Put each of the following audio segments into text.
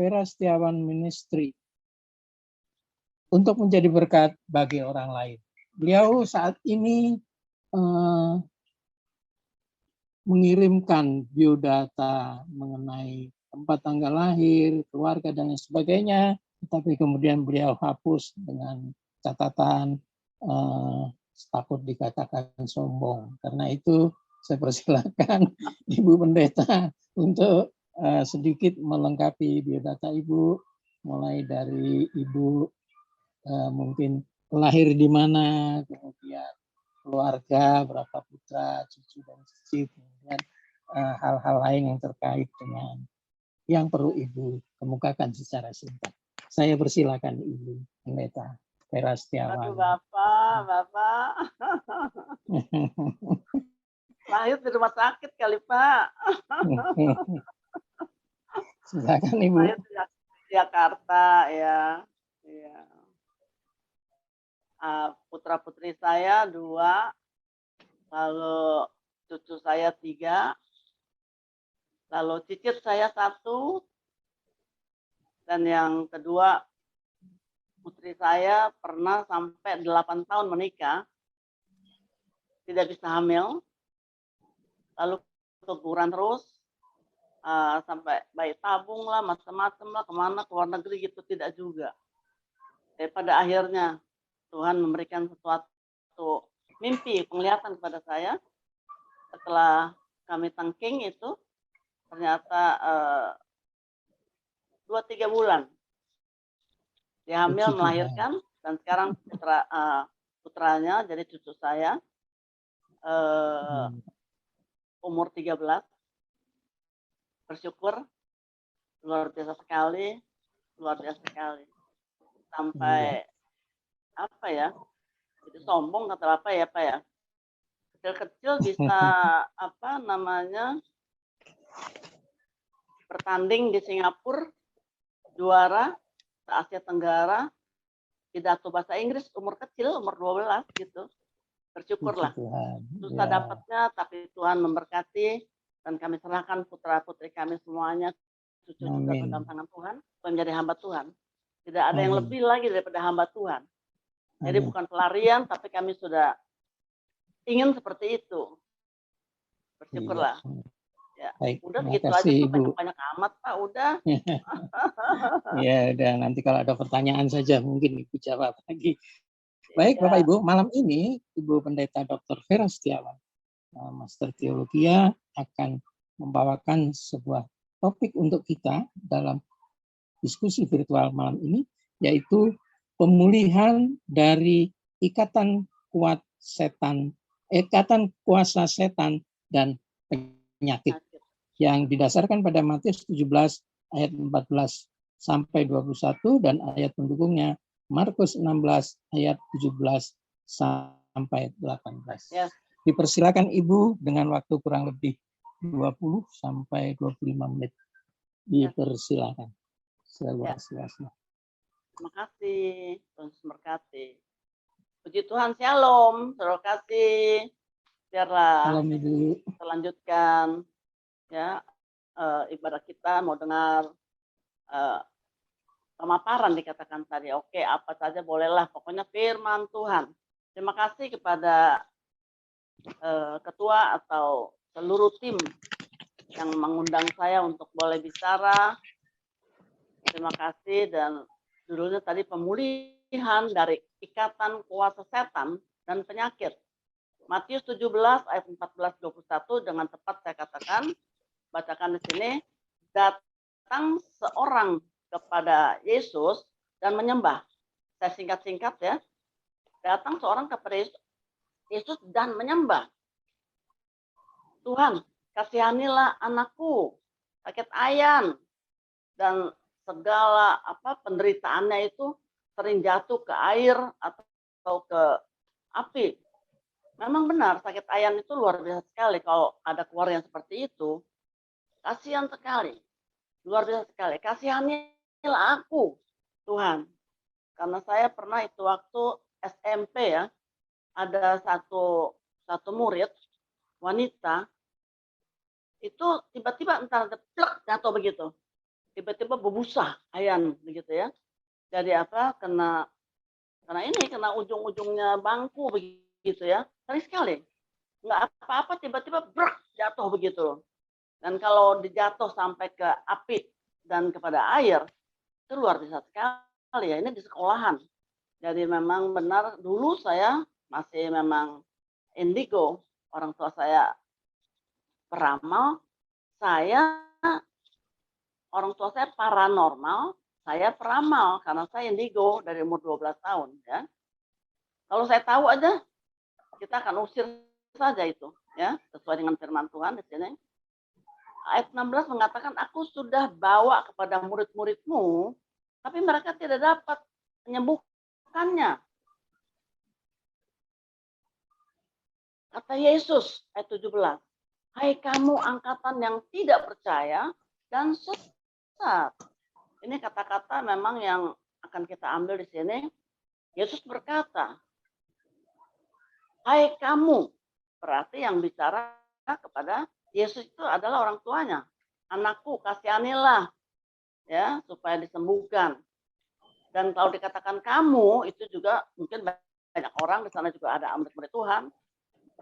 Vera Setiawan Ministry untuk menjadi berkat bagi orang lain. Beliau saat ini mengirimkan biodata mengenai tempat tanggal lahir, keluarga, dan lain sebagainya, tapi kemudian beliau hapus dengan catatan takut dikatakan sombong. Karena itu saya persilakan Ibu Pendeta untuk sedikit melengkapi biodata Ibu, mulai dari Ibu mungkin lahir di mana, kemudian keluarga, berapa putra, cucu, dan cicit, kemudian hal-hal lain yang terkait dengan yang perlu Ibu kemukakan secara singkat. Saya persilakan Ibu Pendeta Vera Setiawan. Aduh Bapak. Lahir di rumah sakit kali Pak. Silakan Ibu. Lahir di Jakarta ya. Putra-putri saya 2, lalu cucu saya 3, lalu cicit saya 1, dan yang kedua putri saya pernah sampai 8 tahun menikah, tidak bisa hamil, lalu keguguran terus, sampai bayi tabung lah, macam-macam lah, kemana, ke luar negeri gitu, tidak juga. Pada akhirnya Tuhan memberikan sesuatu mimpi, penglihatan kepada saya. Setelah kami tangking itu, ternyata 2-3 bulan dia hamil, melahirkan, dan sekarang putranya, jadi cucu saya, umur 13. Bersyukur, luar biasa sekali. Sampai apa ya, itu sombong atau apa ya Pak ya, kecil-kecil bisa apa namanya, bertanding di Singapura, juara se-Asia Tenggara, pidato bahasa Inggris, umur kecil, umur 12 gitu. Bersyukurlah, susah dapatnya, tapi Tuhan memberkati, dan kami serahkan putra-putri kami semuanya, cucu juga ke dalam tangan Tuhan, menjadi hamba Tuhan. Tidak ada yang lebih lagi daripada hamba Tuhan. Jadi bukan pelarian, tapi kami sudah ingin seperti itu. Bersyukurlah. Ya. Baik, udah terima begitu kasih, aja, Ibu. banyak amat Pak, udah. Ya, udah, nanti kalau ada pertanyaan saja mungkin Ibu jawab lagi. Baik, Bapak Ibu, malam ini Ibu Pendeta Dr. Vera Setiawan, Master Teologia, akan membawakan sebuah topik untuk kita dalam diskusi virtual malam ini, yaitu pemulihan dari ikatan kuasa setan dan penyakit yang didasarkan pada Matius 17 ayat 14 sampai 21 dan ayat pendukungnya Markus 16 ayat 17 sampai 18. Ya. Dipersilakan Ibu dengan waktu kurang lebih 20 sampai 25 menit. Dipersilakan. Seluas-luasnya. Terima kasih, Tuhan memberkati. Puji Tuhan, shalom. Terima kasih. Biarlah Salam Ibu. kita lanjutkan ya ibadah kita, mau dengar pemaparan dikatakan tadi. Oke, apa saja bolehlah, pokoknya firman Tuhan. Terima kasih kepada ketua atau seluruh tim yang mengundang saya untuk boleh bicara. Terima kasih, dan judulnya tadi pemulihan dari ikatan kuasa setan dan penyakit. Matius 17 ayat 14-21 dengan tepat saya katakan, bacakan di sini, datang seorang kepada Yesus dan menyembah. Saya singkat-singkat ya. Datang seorang kepada Yesus dan menyembah. Tuhan, kasihanilah anakku, sakit ayan, dan segala penderitaannya itu sering jatuh ke air atau ke api. Memang benar, sakit ayan itu luar biasa sekali kalau ada keluarga yang seperti itu. Kasihan sekali, luar biasa sekali. Kasihanilah aku, Tuhan. Karena saya pernah itu waktu SMP ya, ada satu murid wanita itu tiba-tiba entah plek jatuh begitu. tiba-tiba berbusa ayan begitu ya. Jadi apa? Kena ujung-ujungnya bangku begitu ya. Sering sekali. Nggak apa-apa tiba-tiba brak jatuh begitu. Dan kalau dijatuh sampai ke api dan kepada air, itu luar biasa sekali ya. Ini di sekolahan. Jadi memang benar dulu saya masih memang indigo, orang tua saya peramal, orang tua saya paranormal, saya peramal karena saya indigo dari umur 12 tahun ya. Kalau saya tahu aja, kita akan usir saja itu ya, sesuai dengan firman Tuhan di sini. Ayat 16 mengatakan, aku sudah bawa kepada murid-muridmu, tapi mereka tidak dapat menyembuhkannya. Kata Yesus, ayat 17, hai kamu angkatan yang tidak percaya dan sesat. Ini kata-kata memang yang akan kita ambil di sini. Yesus berkata, hai kamu, berarti yang bicara kepada Yesus itu adalah orang tuanya. Anakku, kasihanilah ya supaya disembuhkan. Dan kalau dikatakan kamu, itu juga mungkin banyak orang di sana juga ada murid-murid Tuhan.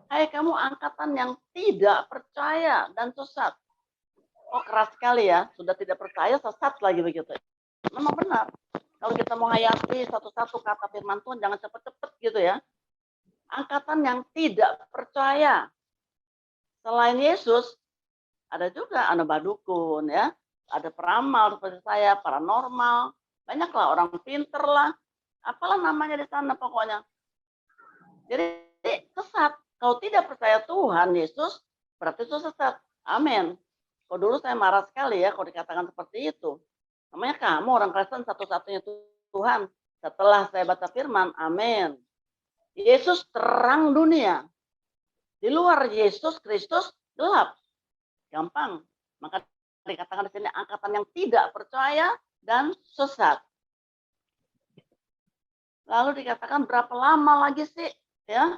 Hai kamu angkatan yang tidak percaya dan sesat. Oh keras sekali ya, sudah tidak percaya sesat lagi begitu. Memang benar. Kalau kita mau hayati satu-satu kata firman Tuhan, jangan cepet-cepet gitu ya. Angkatan yang tidak percaya. Selain Yesus, ada juga anak badukun ya, ada peramal seperti saya, paranormal, banyaklah orang pinter lah, apalah namanya di sana pokoknya. Jadi sesat. Kalau tidak percaya Tuhan Yesus, berarti itu sesat. Amin. Kalau dulu saya marah sekali ya kalau dikatakan seperti itu. Namanya kamu orang Kristen satu-satunya Tuhan. Setelah saya baca firman, amin. Yesus terang dunia. Di luar Yesus Kristus gelap. Gampang. Maka dikatakan di sini angkatan yang tidak percaya dan sesat. Lalu dikatakan berapa lama lagi sih ya?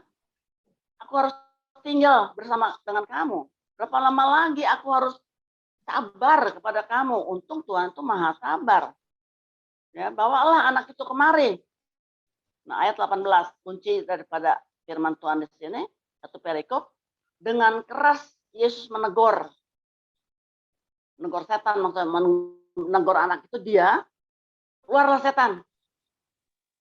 Aku harus tinggal bersama dengan kamu. Berapa lama lagi aku harus sabar kepada kamu? Untung Tuhan itu maha sabar. Ya, bawalah anak itu kemari. Nah, ayat 18 kunci daripada firman Tuhan di sini, satu perikop, dengan keras Yesus menegur setan, maksudnya menegur anak itu dia, keluarlah setan.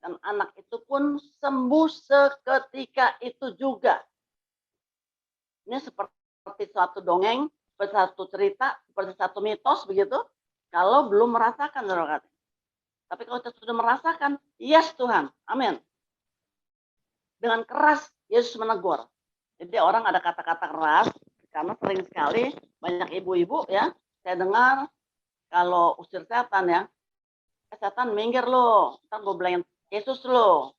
Dan anak itu pun sembuh seketika itu juga. Ini seperti suatu dongeng, seperti satu cerita, seperti satu mitos begitu. Kalau belum merasakan, saudara. Tapi kalau kita sudah merasakan, yes Tuhan, amin. Dengan keras Yesus menegur. Jadi orang ada kata-kata keras, karena sering sekali banyak ibu-ibu ya, saya dengar kalau usir setan ya, setan minggir lo, ntar gue bilangin Yesus lo,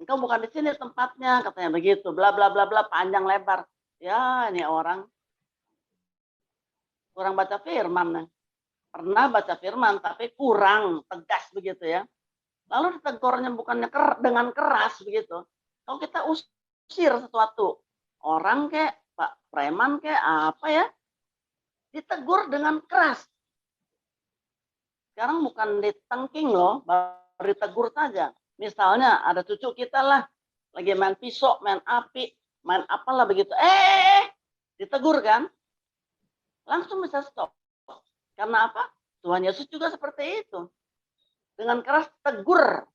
engkau bukan di sini tempatnya, katanya begitu, bla bla bla bla, panjang lebar. Ya ini orang kurang baca firman. Pernah baca firman tapi kurang tegas begitu ya. Lalu ditegurnya bukannya dengan keras begitu. Kalau kita usir sesuatu, orang kayak Pak preman kayak apa ya, ditegur dengan keras. Sekarang bukan ditengking loh, baru ditegur saja. Misalnya ada cucu kita lah, lagi main pisau, main api, main apalah begitu. Ditegur kan? Langsung bisa stop. Karena apa? Tuhan Yesus juga seperti itu. Dengan keras tegur.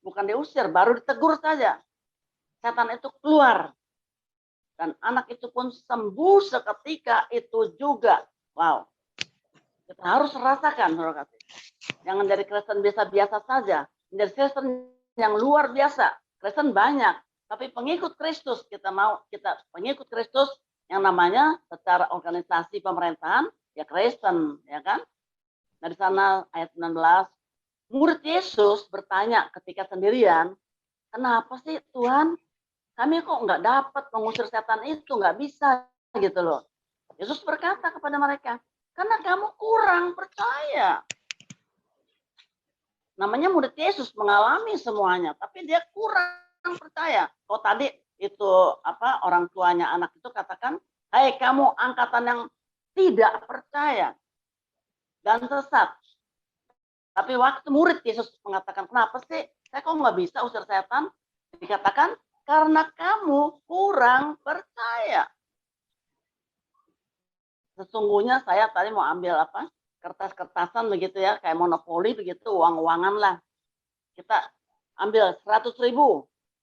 Bukan diusir, baru ditegur saja. Setan itu keluar. Dan anak itu pun sembuh seketika itu juga. Wow. Kita harus rasakan, saudara kasih. Jangan dari Kristen biasa-biasa saja. Menjadi Kristen yang luar biasa. Kristen banyak. Tapi pengikut Kristus, kita pengikut Kristus yang namanya secara organisasi pemerintahan, ya Kristen, ya kan? Nah di sana ayat 19, murid Yesus bertanya ketika sendirian, kenapa sih Tuhan, kami kok nggak dapat mengusir setan itu, nggak bisa gitu loh. Yesus berkata kepada mereka, karena kamu kurang percaya. Namanya murid Yesus mengalami semuanya, tapi dia kurang percaya. Kalau tadi itu apa orang tuanya anak itu katakan, hai kamu angkatan yang tidak percaya. dan sesat. Tapi waktu murid Yesus mengatakan, kenapa sih saya kok nggak bisa usir setan? Dikatakan, karena kamu kurang percaya. Sesungguhnya saya tadi mau ambil apa? Kertas-kertasan begitu ya, kayak monopoli begitu, uang-uangan lah. Kita ambil 100.000,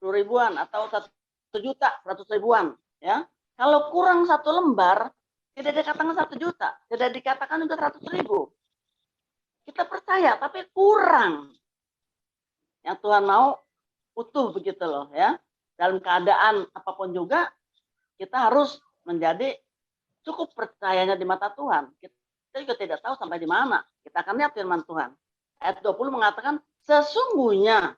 10.000-an, atau 1 juta, 100.000-an. Ya. Kalau kurang 1 lembar, tidak dikatakan 1 juta, tidak dikatakan juga 100.000. Kita percaya, tapi kurang. Yang Tuhan mau utuh begitu loh ya. Dalam keadaan apapun juga, kita harus menjadi cukup percayanya di mata Tuhan. Kita juga tidak tahu sampai di mana. Kita akan lihat firman Tuhan. Ayat 20 mengatakan, sesungguhnya,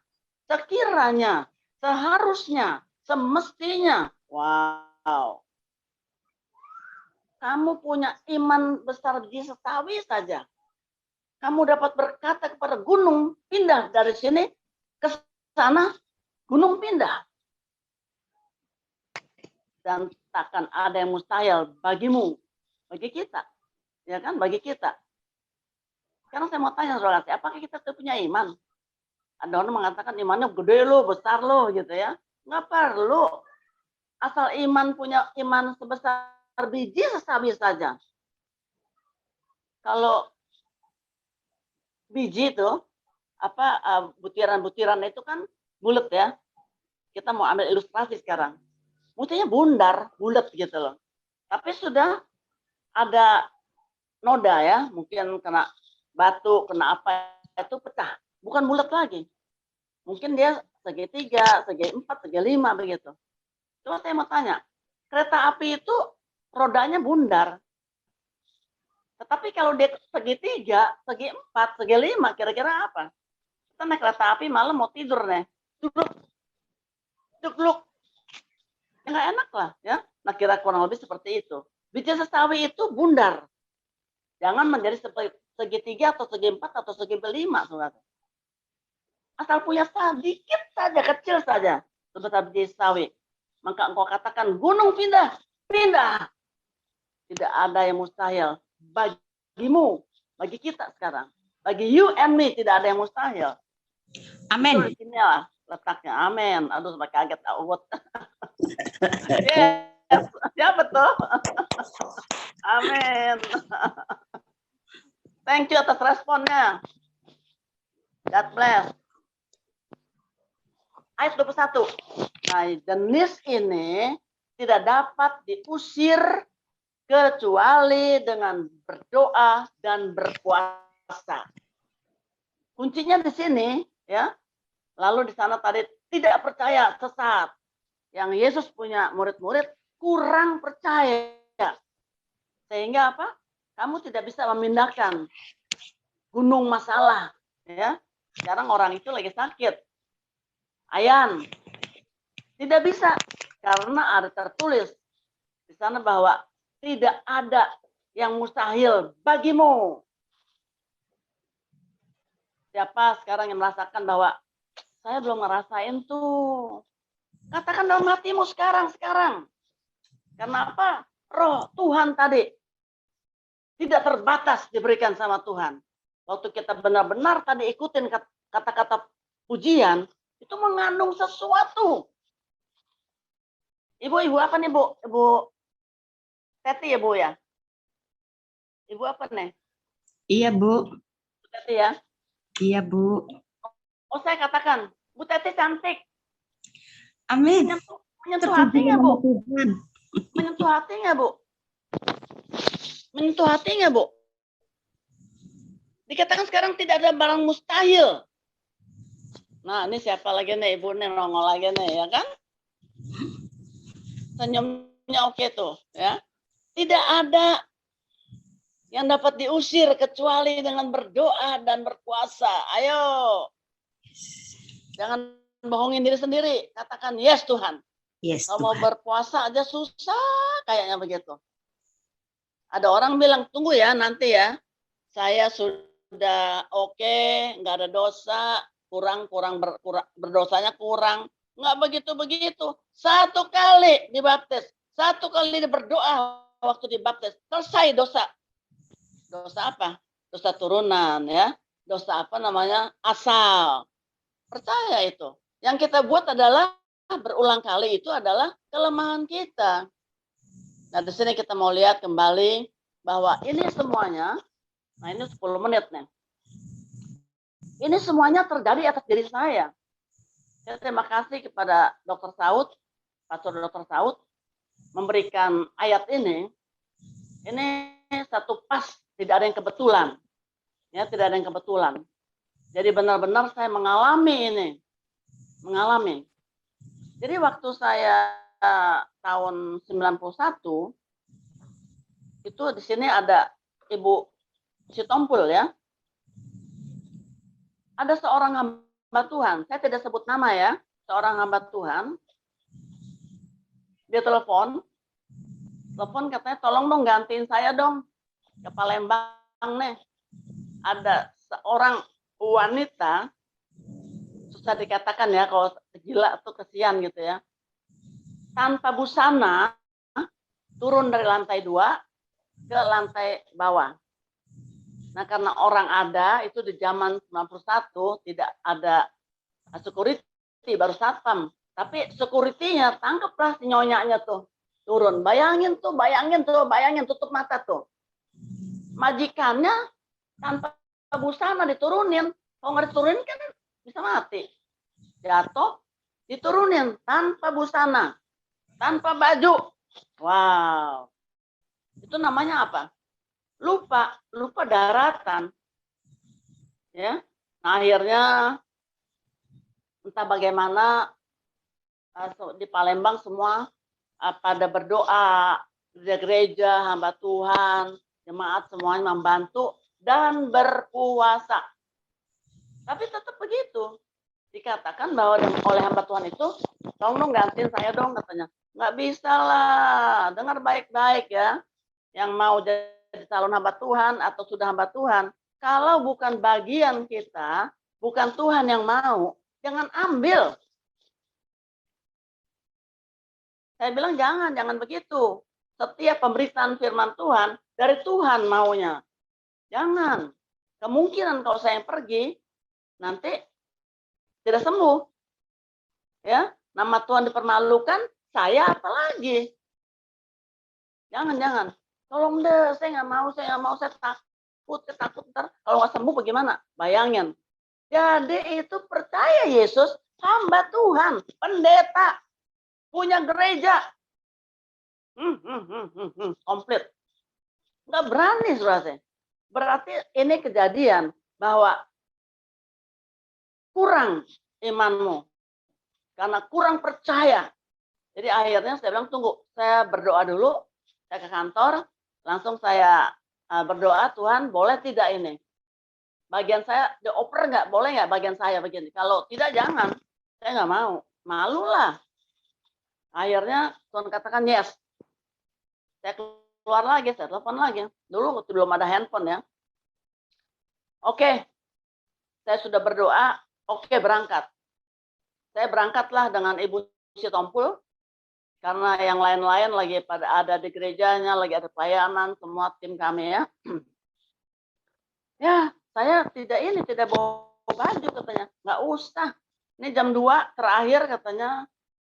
sekiranya, seharusnya, semestinya. Wow. Kamu punya iman besar biji setawi saja. Kamu dapat berkata kepada gunung, pindah dari sini ke sana, gunung pindah. Dan takkan ada yang mustahil bagimu, bagi kita. Ya kan, bagi kita. Sekarang saya mau tanya saudara, apakah kita punya iman? Ada orang mengatakan imannya gede loh, besar loh gitu ya. Nggak perlu. Asal iman punya iman sebesar biji sesawi saja. Kalau biji itu apa butiran-butiran itu kan bulat ya. Kita mau ambil ilustrasi sekarang. Mestinya bundar, bulat gitu loh. Tapi sudah ada noda ya, mungkin kena batu, kena apa itu pecah. Bukan bulat lagi. Mungkin dia segi 3, segi 4, segi 5 begitu. Coba saya mau tanya, kereta api itu rodanya bundar. Tetapi kalau dia segi 3, segi 4, segi 5, kira-kira apa? Kita naik kereta api malam mau tidur nih. Duduk. Ya nggak enak lah ya. Nah kira kurang lebih seperti itu. Biji sesawi itu bundar. Jangan menjadi segi 3 atau segi 4 atau segi 5, saudara. Asal punya sedikit saja, kecil saja sebesar biji sesawi. Maka engkau katakan gunung pindah, pindah. Tidak ada yang mustahil bagimu, bagi kita sekarang. Bagi you and me tidak ada yang mustahil. Amin. Di sini lah letaknya. Amin. Aduh, sampai kaget awet. Yes. Ya betul. Amin. Thank you atas responnya. God bless. Ayat 21. Nah, jenis ini tidak dapat diusir kecuali dengan berdoa dan berpuasa. Kuncinya di sini, ya. Lalu di sana tadi tidak percaya, sesat. Yang Yesus punya murid-murid kurang percaya. Sehingga apa? Kamu tidak bisa memindahkan gunung masalah, ya. Sekarang orang itu lagi sakit. Ayan. Tidak bisa karena ada tertulis di sana bahwa tidak ada yang mustahil bagimu. Siapa sekarang yang merasakan bahwa saya belum ngerasain tuh? Katakan dalam hatimu sekarang. Karena apa? Roh Tuhan tadi tidak terbatas diberikan sama Tuhan. Waktu kita benar-benar tadi ikutin kata-kata pujian, itu mengandung sesuatu. Ibu apa nih, Bu? Ibu Teti ya, Bu ya? Ibu apa nih? Iya, Bu. Bu Teti ya? Iya, Bu. Oh, saya katakan, Bu Teti cantik. Amin. Menyentuh hati nggak, Bu? Menyentuh hati nggak, Bu? Menyentuh hati nggak, Bu? Dikatakan sekarang tidak ada barang mustahil. Nah, ini siapa lagi nih? Ibu nih nongol lagi nih, ya kan? Senyumnya oke tuh, ya. Tidak ada yang dapat diusir kecuali dengan berdoa dan berpuasa. Ayo. Jangan bohongin diri sendiri. Katakan, yes Tuhan. Yes, Kalau mau Tuhan. berpuasa aja susah kayaknya begitu. Ada orang bilang, tunggu ya nanti ya. Saya sudah oke, nggak ada dosa. Berdosanya kurang. Nggak begitu-begitu. 1 kali dibaptis. 1 kali berdoa waktu dibaptis. Selesai dosa. Dosa apa? dosa turunan ya, dosa apa namanya asal. Percaya itu. Yang kita buat adalah berulang kali itu adalah kelemahan kita. Nah di sini kita mau lihat kembali bahwa ini semuanya, nah ini 10 menit nih. Ini semuanya terjadi atas diri saya. Saya terima kasih kepada Dr. Saud, Pastor Dr. Saud, memberikan ayat ini. Ini satu pas, tidak ada yang kebetulan. Ya, tidak ada yang kebetulan. Jadi benar-benar saya mengalami ini. Mengalami. Jadi waktu saya tahun 91, itu di sini ada Ibu Sitompul ya. Ada seorang hamba Tuhan, saya tidak sebut nama ya, seorang hamba Tuhan, dia telepon katanya tolong dong gantiin saya dong ke Palembang nih. Ada seorang wanita, susah dikatakan ya kalau gila tuh kesian gitu ya, tanpa busana turun dari lantai 2 ke lantai bawah. Nah karena orang ada itu di zaman 91 tidak ada security, baru satpam. Tapi security-nya tangkaplah si nyonyanya tuh turun. Bayangin tutup mata tuh. Majikannya tanpa busana diturunin. Kalau nggak diturunin kan bisa mati. Jatuh, diturunin tanpa busana, tanpa baju. Wow. Itu namanya apa? Lupa daratan. Ya. Nah, akhirnya entah bagaimana di Palembang semua pada berdoa, di gereja, hamba Tuhan, jemaat semuanya membantu dan berpuasa. Tapi tetap begitu. Dikatakan bahwa oleh hamba Tuhan itu, tolong dong gantiin saya dong katanya. Nggak bisa lah, dengar baik-baik ya. Yang mau jadi calon hamba Tuhan atau sudah hamba Tuhan, kalau bukan bagian kita, bukan Tuhan yang mau, jangan ambil. Saya bilang jangan begitu. Setiap pemberitaan firman Tuhan dari Tuhan maunya. Jangan. Kemungkinan kalau saya yang pergi, nanti tidak sembuh. Ya, nama Tuhan dipermalukan, saya apalagi. Jangan. Tolong deh, saya nggak mau, saya takut ntar kalau nggak sembuh bagaimana? Bayangin. Jadi itu percaya Yesus, hamba Tuhan, pendeta, punya gereja, komplit. Nggak berani saudara. Berarti ini kejadian bahwa kurang imanmu, karena kurang percaya. Jadi akhirnya saya bilang tunggu, saya berdoa dulu, saya ke kantor. Langsung saya berdoa, Tuhan boleh tidak ini? Bagian saya dioper nggak? Boleh nggak bagian saya begini? Kalau tidak jangan, saya nggak mau. Malu lah. Akhirnya Tuhan katakan yes. Saya keluar lagi, saya telepon lagi. Dulu belum ada handphone ya. Oke, saya sudah berdoa, oke berangkat. Saya berangkatlah dengan Ibu Sitompul. Karena yang lain-lain lagi pada ada di gerejanya, lagi ada pelayanan, semua tim kami ya. Ya, saya tidak bawa baju katanya. Nggak usah. Ini jam 2 terakhir katanya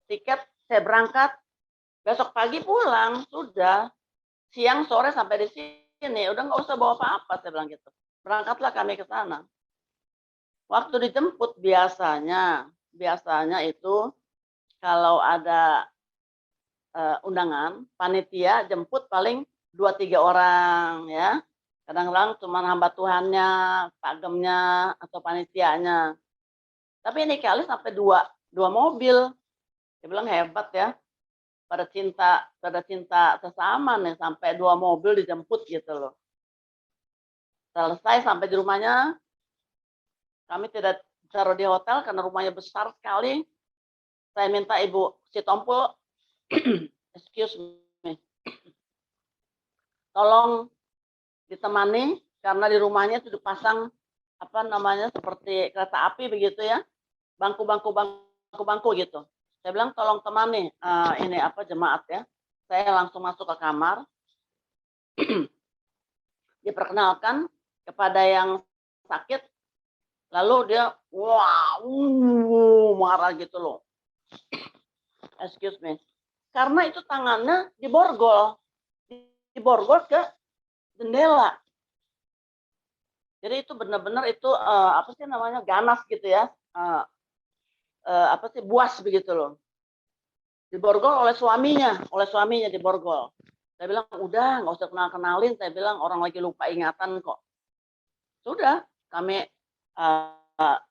tiket, saya berangkat. Besok pagi pulang, sudah. Siang, sore sampai di sini. Udah nggak usah bawa apa-apa, saya bilang gitu. Berangkatlah kami ke sana. Waktu dijemput biasanya itu kalau ada undangan, panitia jemput paling 2-3 orang ya. Kadang-kadang cuma hamba Tuhannya, pagemnya atau panitianya. Tapi ini kali sampai dua mobil. Dia bilang hebat ya. Pada cinta sesama nih sampai 2 mobil dijemput gitu loh. Selesai sampai di rumahnya, kami tidak taruh di hotel karena rumahnya besar sekali. Saya minta Ibu Sitompul, excuse me, tolong ditemani karena di rumahnya itu dipasang apa namanya seperti kereta api begitu ya, bangku gitu. Saya bilang tolong temani ini apa jemaat ya. Saya langsung masuk ke kamar, diperkenalkan kepada yang sakit, lalu dia marah gitu loh. Excuse me. Karena itu tangannya diborgol ke jendela. Jadi itu benar-benar itu apa sih namanya, ganas gitu ya, apa sih, buas begitu loh. Diborgol oleh suaminya diborgol. Saya bilang udah nggak usah kenalin, saya bilang orang lagi lupa ingatan kok. Sudah kami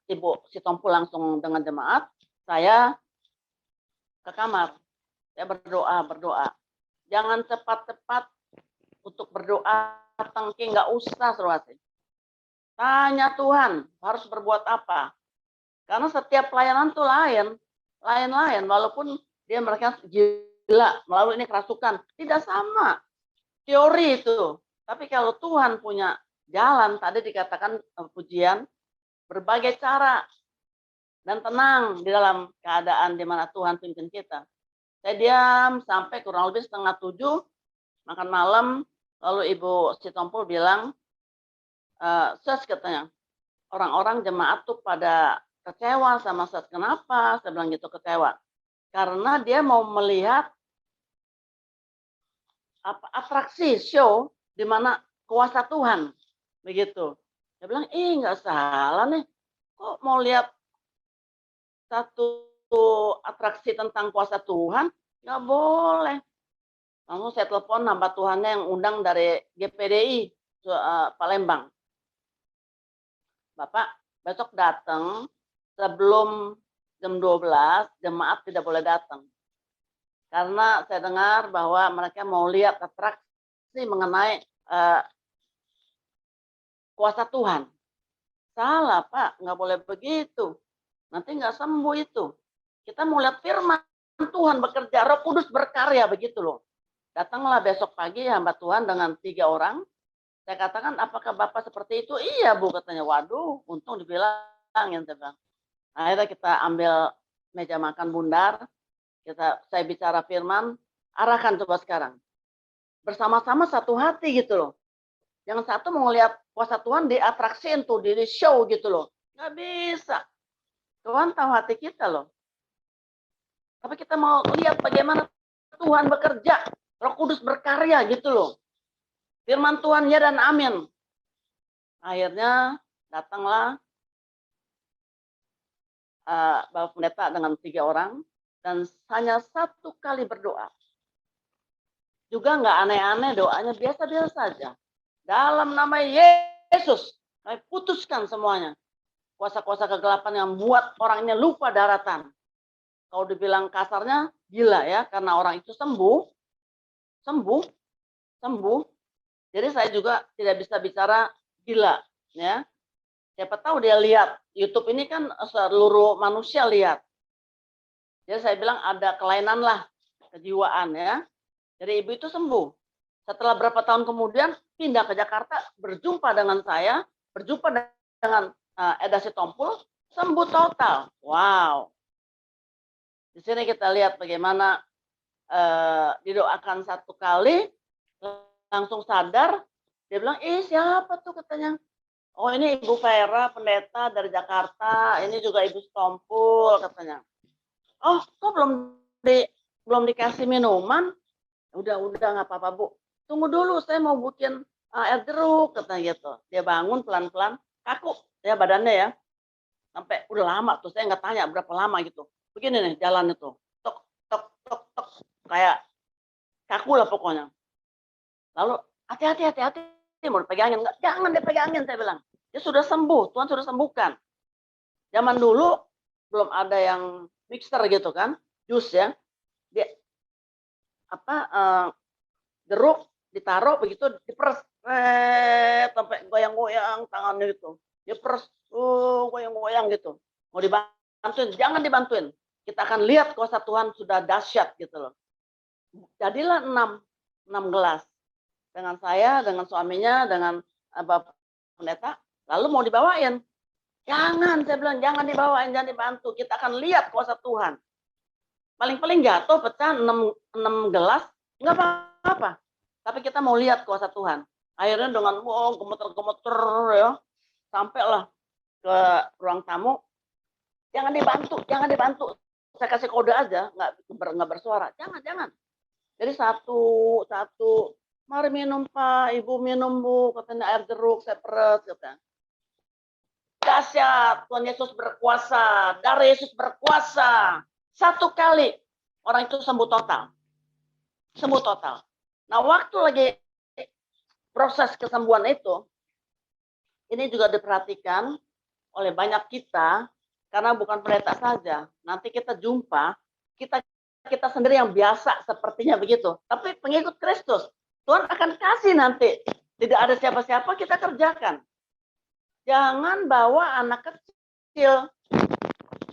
Ibu Sitompul langsung dengan jemaat, saya ke kamar, saya berdoa. Jangan cepat-cepat untuk berdoa, tengking nggak usah Surwati. Tanya Tuhan harus berbuat apa. Karena setiap pelayanan tuh lain, walaupun mereka gila melalui ini kerasukan, tidak sama teori itu. Tapi kalau Tuhan punya jalan, tadi dikatakan pujian, berbagai cara dan tenang di dalam keadaan di mana Tuhan pimpin kita. Saya diam sampai kurang lebih 6:30 makan malam, lalu Ibu Sitompul bilang, Ses katanya, orang-orang jemaat tuh pada kecewa sama Ses. Kenapa? Saya bilang gitu, kecewa. Karena dia mau melihat atraksi show di mana kuasa Tuhan. Begitu. Saya bilang, nggak salah nih. Kok mau lihat satu atraksi tentang kuasa Tuhan? Nggak boleh. Langsung saya telepon hamba Tuhannya yang undang dari GPDI Palembang. Bapak, besok datang sebelum jam 12, jemaat tidak boleh datang. Karena saya dengar bahwa mereka mau lihat atraksi mengenai kuasa Tuhan. Salah Pak, nggak boleh begitu. Nanti nggak sembuh itu. Kita mau lihat firman Tuhan bekerja, Roh Kudus berkarya begitu loh. Datanglah besok pagi hamba Tuhan dengan 3 orang. Saya katakan, apakah Bapak seperti itu? Iya Bu, katanya. Waduh, untung dibilangin. Akhirnya kita ambil meja makan bundar. Saya bicara firman, arahkan coba sekarang. Bersama-sama satu hati gitu loh. Yang satu mau lihat kuasa Tuhan diatraksiin tuh, di show gitu loh. Nggak bisa. Tuhan tahu hati kita loh. Tapi kita mau lihat bagaimana Tuhan bekerja. Roh Kudus berkarya gitu loh. Firman Tuhan ya dan amin. Akhirnya datanglah Bapak Pendeta dengan 3 orang. Dan hanya 1 kali berdoa. Juga nggak aneh-aneh doanya, biasa-biasa saja. Dalam nama Yesus, kami putuskan semuanya. Kuasa-kuasa kegelapan yang membuat orangnya lupa daratan. Kalau dibilang kasarnya, gila ya, karena orang itu sembuh. Jadi saya juga tidak bisa bicara gila, ya. Siapa tahu dia lihat YouTube ini kan seluruh manusia lihat. Jadi saya bilang ada kelainan lah kejiwaan ya. Jadi ibu itu sembuh. Setelah berapa tahun kemudian pindah ke Jakarta, berjumpa dengan saya, berjumpa dengan Eda Sitompul, sembuh total. Wow. Di sini kita lihat bagaimana didoakan 1 kali, langsung sadar. Dia bilang, siapa tuh katanya? Oh ini Ibu Vera, pendeta dari Jakarta. Ini juga Ibu Sitompul katanya. Oh kok belum dikasih minuman? Udah nggak apa-apa Bu. Tunggu dulu, saya mau bikin air jeruk katanya gitu. Dia bangun pelan-pelan, kaku ya badannya ya. Sampai udah lama tuh, saya nggak tanya berapa lama gitu. Begini nih jalan itu, tok tok tok tok, kayak kaku lah pokoknya. Lalu hati-hati, mau dipegangin nggak? Jangan dipegangin, saya bilang. Dia sudah sembuh, Tuhan sudah sembuhkan. Zaman dulu belum ada yang mixer gitu kan, jus ya. Dia jeruk ditaruh begitu, diperes, sampai goyang-goyang tangannya gitu. Dia peres, goyang-goyang gitu. Mau dibantuin, jangan dibantuin. Kita akan lihat kuasa Tuhan sudah dahsyat gitu loh. Jadilah 6 gelas. Dengan saya, dengan suaminya, dengan Bapak Pendeta, lalu mau dibawain. Jangan, saya bilang, jangan dibawain, jangan dibantu. Kita akan lihat kuasa Tuhan. Paling-paling jatuh, pecah 6 gelas, nggak apa-apa. Tapi kita mau lihat kuasa Tuhan. Akhirnya dengan gemeter-gemeter ya, sampailah ke ruang tamu. Jangan dibantu, jangan dibantu. Saya kasih kode aja, nggak bersuara. Jangan. Jadi satu, mari minum Pak, Ibu minum Bu, katanya air jeruk, saya peres, katanya. Dahsyat, Tuhan Yesus berkuasa, darah Yesus berkuasa. Satu kali orang itu sembuh total. Sembuh total. Nah, waktu lagi proses kesembuhan itu, ini juga diperhatikan oleh banyak kita, karena bukan pendeta saja. Nanti kita jumpa, kita sendiri yang biasa sepertinya begitu. Tapi pengikut Kristus, Tuhan akan kasih nanti. Tidak ada siapa-siapa, kita kerjakan. Jangan bawa anak kecil.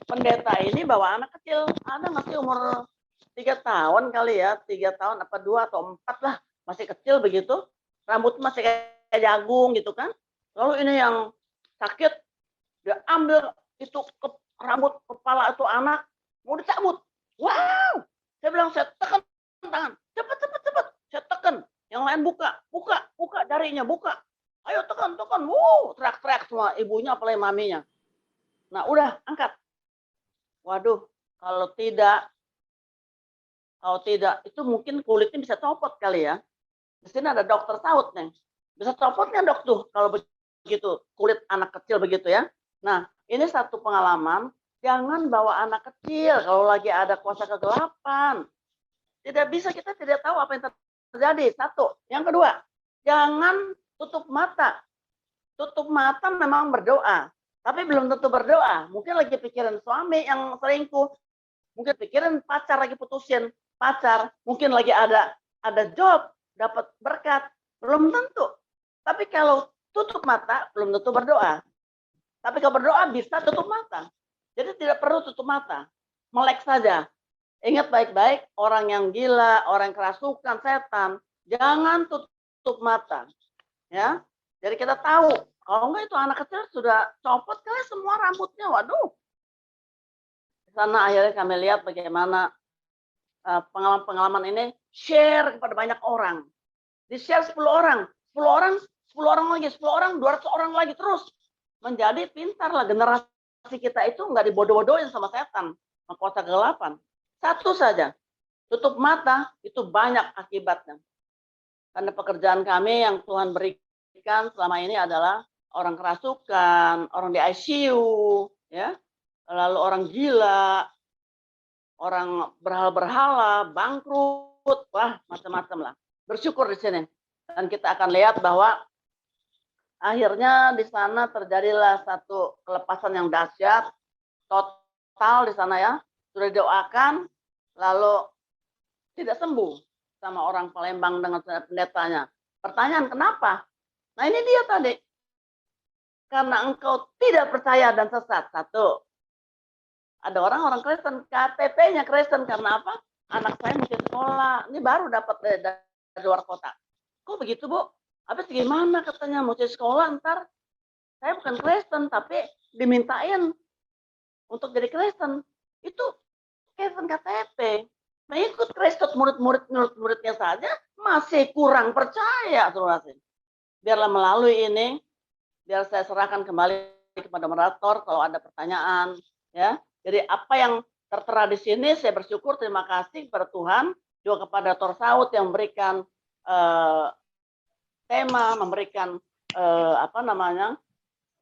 Pendeta ini bawa anak kecil. Ada nggak sih umur 3 tahun kali ya? 3 tahun, apa 2 atau 4 lah. Masih kecil begitu. Rambut masih kayak jagung gitu kan. Lalu ini yang sakit, dia ambil itu rambut kepala itu anak, mau dicabut. Wow! Saya bilang, saya tekan tangan. Cepat. Saya tekan. Yang lain buka jarinya, buka. Ayo tekan. Teriak-teriak semua ibunya apalagi maminya. Nah, udah angkat. Waduh, kalau tidak itu mungkin kulitnya bisa copot kali ya. Di sini ada dokter saut nih. Bisa copotnya dok tuh kalau begitu kulit anak kecil begitu ya. Nah, ini satu pengalaman. Jangan bawa anak kecil kalau lagi ada kuasa kegelapan. Tidak bisa, kita tidak tahu apa yang terjadi. Satu. Yang kedua, jangan tutup mata. Tutup mata memang berdoa, tapi belum tentu berdoa. Mungkin lagi pikiran suami yang selingkuh, mungkin pikiran pacar lagi putusin pacar, mungkin lagi ada job, dapat berkat, belum tentu. Tapi kalau tutup mata, belum tentu berdoa. Tapi kalau berdoa bisa tutup mata. Jadi tidak perlu tutup mata, melek saja. Ingat baik-baik, orang yang gila, orang yang kerasukan, setan, jangan tutup mata. Ya, jadi kita tahu, kalau enggak itu anak kecil sudah copot kali semua rambutnya, waduh. Di sana akhirnya kami lihat bagaimana pengalaman-pengalaman ini share kepada banyak orang. Di-share 10 orang, 10 orang, 10 orang lagi, 10 orang, 200 orang lagi, terus menjadi pintar lah. Generasi kita itu enggak dibodoh-bodohin sama setan, sama kuasa kegelapan. Satu saja, tutup mata, itu banyak akibatnya. Karena pekerjaan kami yang Tuhan berikan selama ini adalah orang kerasukan, orang di ICU, ya, lalu orang gila, orang berhala-berhala, bangkrut, wah macam-macam lah. Bersyukur di sini. Dan kita akan lihat bahwa akhirnya di sana terjadilah satu kelepasan yang dahsyat, total di sana ya, sudah didoakan, lalu tidak sembuh sama orang Palembang dengan pendetanya. Pertanyaan kenapa? Nah ini dia tadi. Karena engkau tidak percaya dan sesat. Satu. Ada orang Kristen, KTP-nya Kristen. Karena apa? Anak saya mesti sekolah. Ini baru dapat dari luar kota. Kok begitu Bu? Habis gimana katanya mesti sekolah ntar. Saya bukan Kristen tapi dimintain untuk jadi Kristen. Itu Kristen KTP. Mengikut Kristus murid-muridnya saja masih kurang percaya, saudara. Biarlah melalui ini, biar saya serahkan kembali kepada moderator kalau ada pertanyaan, ya. Jadi apa yang tertera di sini, saya bersyukur, terima kasih kepada Tuhan, juga kepada Tor Saud yang memberikan tema, memberikan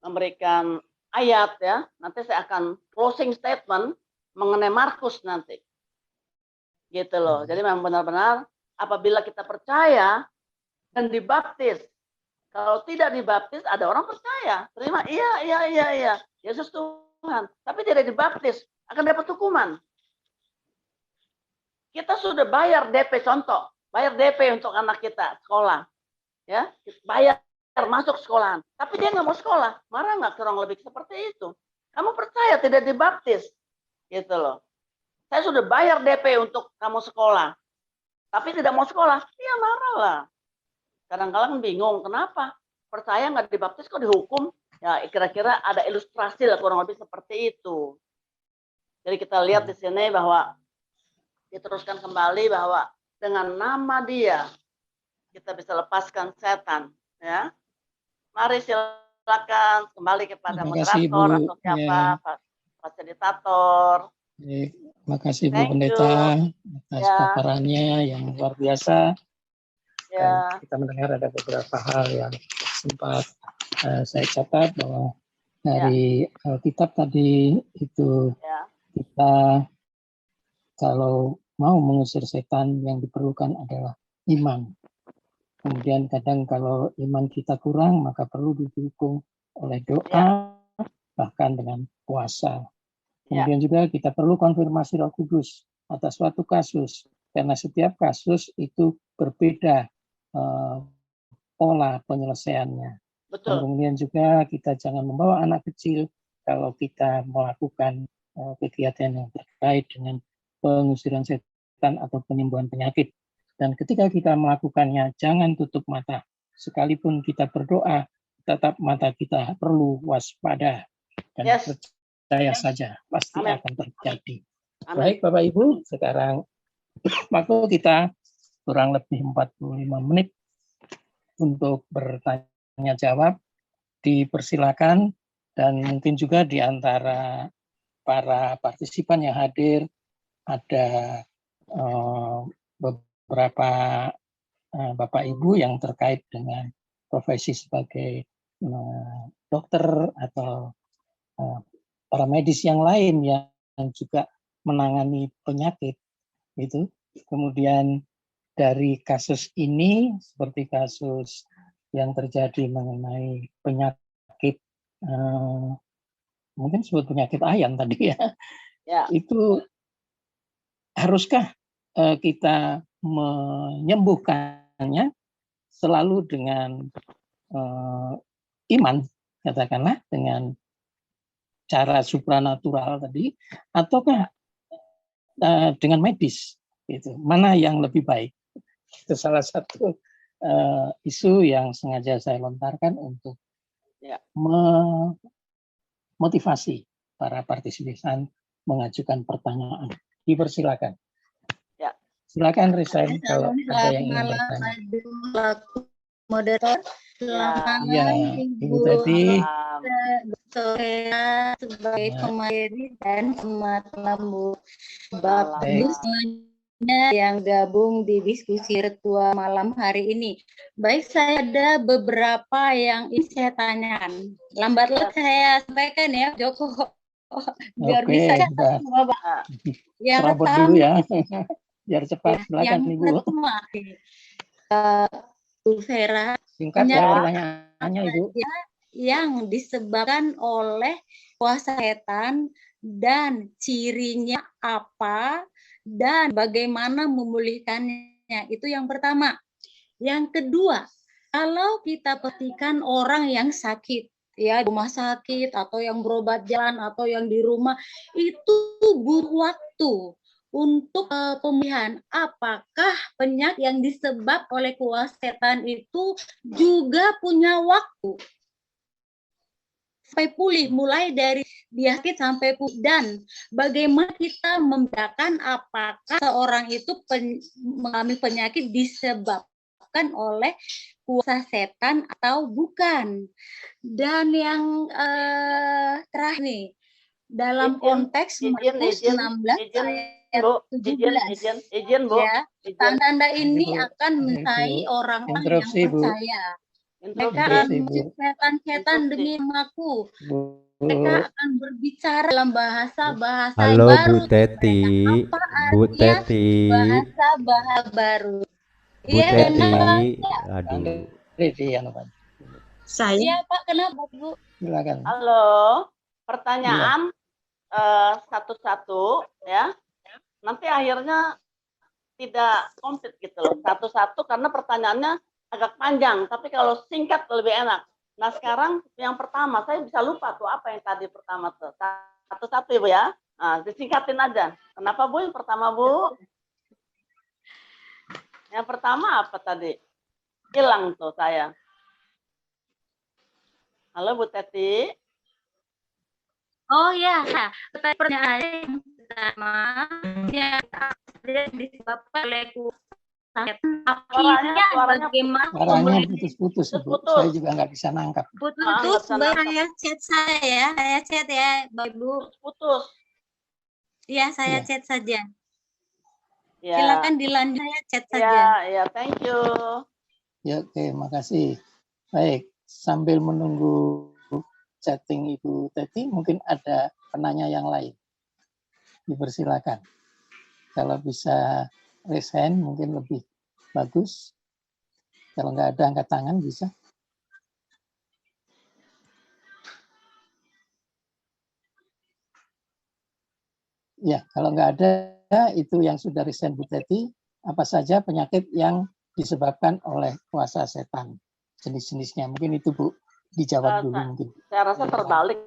memberikan ayat, ya. Nanti saya akan closing statement mengenai Markus nanti. Gitu loh. Jadi memang benar-benar apabila kita percaya dan dibaptis. Kalau tidak dibaptis, ada orang percaya. Terima, iya. Yesus Tuhan. Tapi tidak dibaptis, akan dapat hukuman. Kita sudah bayar DP, contoh. Bayar DP untuk anak kita, sekolah. Ya, bayar masuk sekolahan. Tapi dia nggak mau sekolah. Marah nggak kurang lebih seperti itu. Kamu percaya tidak dibaptis. Gitu loh. Saya sudah bayar DP untuk kamu sekolah, tapi tidak mau sekolah, ya marah lah. Kadang-kadang bingung, kenapa? Percaya nggak dibaptis kok dihukum? Ya kira-kira ada ilustrasi lah kurang lebih seperti itu. Jadi kita lihat di sini bahwa diteruskan kembali bahwa dengan nama Dia kita bisa lepaskan setan, Ya, mari silakan kembali kepada Terima kasih, moderator Bu. atau siapa Ya, fasilitator. baik. Terima kasih Bu Thank you. Pendeta atas Ya. paparannya yang luar biasa. Dan Ya, kita mendengar ada beberapa hal yang sempat saya catat bahwa dari Alkitab tadi itu ya, kita kalau mau mengusir setan yang diperlukan adalah iman. Kemudian kadang kalau iman kita kurang maka perlu didukung oleh doa bahkan dengan puasa. Kemudian juga kita perlu konfirmasi Roh Kudus atas suatu kasus karena setiap kasus itu berbeda pola penyelesaiannya. betul. Dan kemudian juga kita jangan membawa anak kecil kalau kita melakukan kegiatan yang terkait dengan pengusiran setan atau penyembuhan penyakit. Dan ketika kita melakukannya, jangan tutup mata. Sekalipun kita berdoa, tetap mata kita perlu waspada. Dan percaya saja, pasti akan terjadi. Amin. Baik Bapak Ibu, sekarang waktu kita kurang lebih 45 menit untuk bertanya jawab. Dipersilakan, dan mungkin juga di antara para partisipan yang hadir ada beberapa Bapak Ibu yang terkait dengan profesi sebagai dokter atau para medis yang lain yang juga menangani penyakit itu. Kemudian dari kasus ini seperti kasus yang terjadi mengenai penyakit mungkin disebut penyakit ayam tadi ya. Itu haruskah kita menyembuhkannya selalu dengan iman, katakanlah dengan cara supranatural tadi, ataukah dengan medis? Gitu. Mana yang lebih baik? Itu salah satu isu yang sengaja saya lontarkan untuk memotivasi para partisipan mengajukan pertanyaan. Dipersilakan. Ya. Silakan Resign kalau ada yang ingin bertanya. Moderator, selamat malam Ibu tadi sebagai pemateri dan selamat malam Bu Bapak semuanya yang gabung di diskusi virtual malam hari ini. Baik, saya ada beberapa yang ingin saya tanyakan. Lambat-lambat saya sampaikan ya, Joko. Biar bisa semua Pak. Yang pertama dulu ya. Biar cepat. Silakan Ibu. Bu Vera, singkat ya pertanyaannya Ibu. Yang disebabkan oleh kuasa setan dan cirinya apa dan bagaimana memulihkannya, itu yang pertama. Yang kedua, kalau kita perhatikan orang yang sakit ya, di rumah sakit atau yang berobat jalan atau yang di rumah, itu butuh waktu untuk pemulihan. Apakah penyakit yang disebabkan oleh kuasa setan itu juga punya waktu sampai pulih, mulai dari dia sakit sampai pulih, dan bagaimana kita membedakan apakah seorang itu mengalami penyakit disebabkan oleh kuasa setan atau bukan. Dan yang terakhir nih, dalam konteks Markus 16 ayat 17 ya, tanda-tanda ini akan menyertai orang-orang yang percaya. Mereka akan mengusir setan-setan demi namaku. Mereka akan berbicara dalam bahasa-bahasa baru. Halo Bu Teti, Bu Teti, bahasa-bahasa baru. Bu Teti, aduh. Saya Pak, kenapa Bu? Silakan. Halo, pertanyaan satu-satu ya. Nanti akhirnya tidak komplit gitu loh, satu-satu karena pertanyaannya agak panjang, tapi kalau singkat lebih enak. Nah sekarang yang pertama, saya bisa lupa tuh apa yang tadi pertama tuh. Satu-satu Ibu ya, nah, disingkatin aja. Kenapa Bu yang pertama Bu? Yang pertama apa tadi? Hilang tuh saya. Halo Bu Teti. Oh ya, pertanyaan yang pertama yang disebabkan oleh akhirnya suaranya bagaimana Suaranya putus-putus, Ibu. Putus. Saya juga nggak bisa nangkap. putus nggak baik bisa saya chat ya Bapak Ibu. putus. Iya, saya Iya. chat saja. Ya, Silakan dilanjut, saya chat saja. ya, thank you. Ya, oke, makasih. Baik, sambil menunggu chatting Ibu Teti, mungkin ada penanya yang lain. Dipersilakan. Kalau bisa raise hand mungkin lebih bagus. Kalau nggak ada angkat tangan bisa. Ya, kalau nggak ada, itu yang sudah raise hand Bu Teti, apa saja penyakit yang disebabkan oleh kuasa setan? Jenis-jenisnya, mungkin itu Bu, dijawab dulu mungkin. Saya rasa terbalik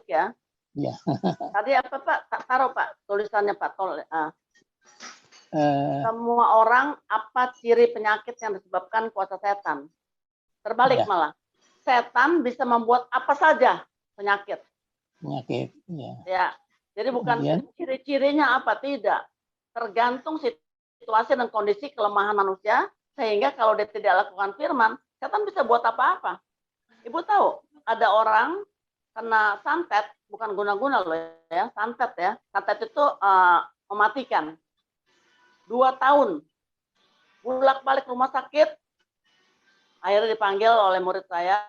ya. Iya. Tadi apa Pak? Taruh Pak tulisannya Pak. Eh, Semua orang apa ciri penyakit yang disebabkan kuasa setan? Terbalik Ya. malah. Setan bisa membuat apa saja penyakit. penyakit, ya. Ya. Jadi bukan Kemudian? ciri-cirinya apa, tidak. Tergantung situasi dan kondisi kelemahan manusia, sehingga kalau dia tidak lakukan firman, setan bisa buat apa-apa. Ibu tahu, ada orang kena santet, bukan guna-guna loh ya, santet ya. Santet itu mematikan. 2 tahun, bolak-balik rumah sakit, akhirnya dipanggil oleh murid saya,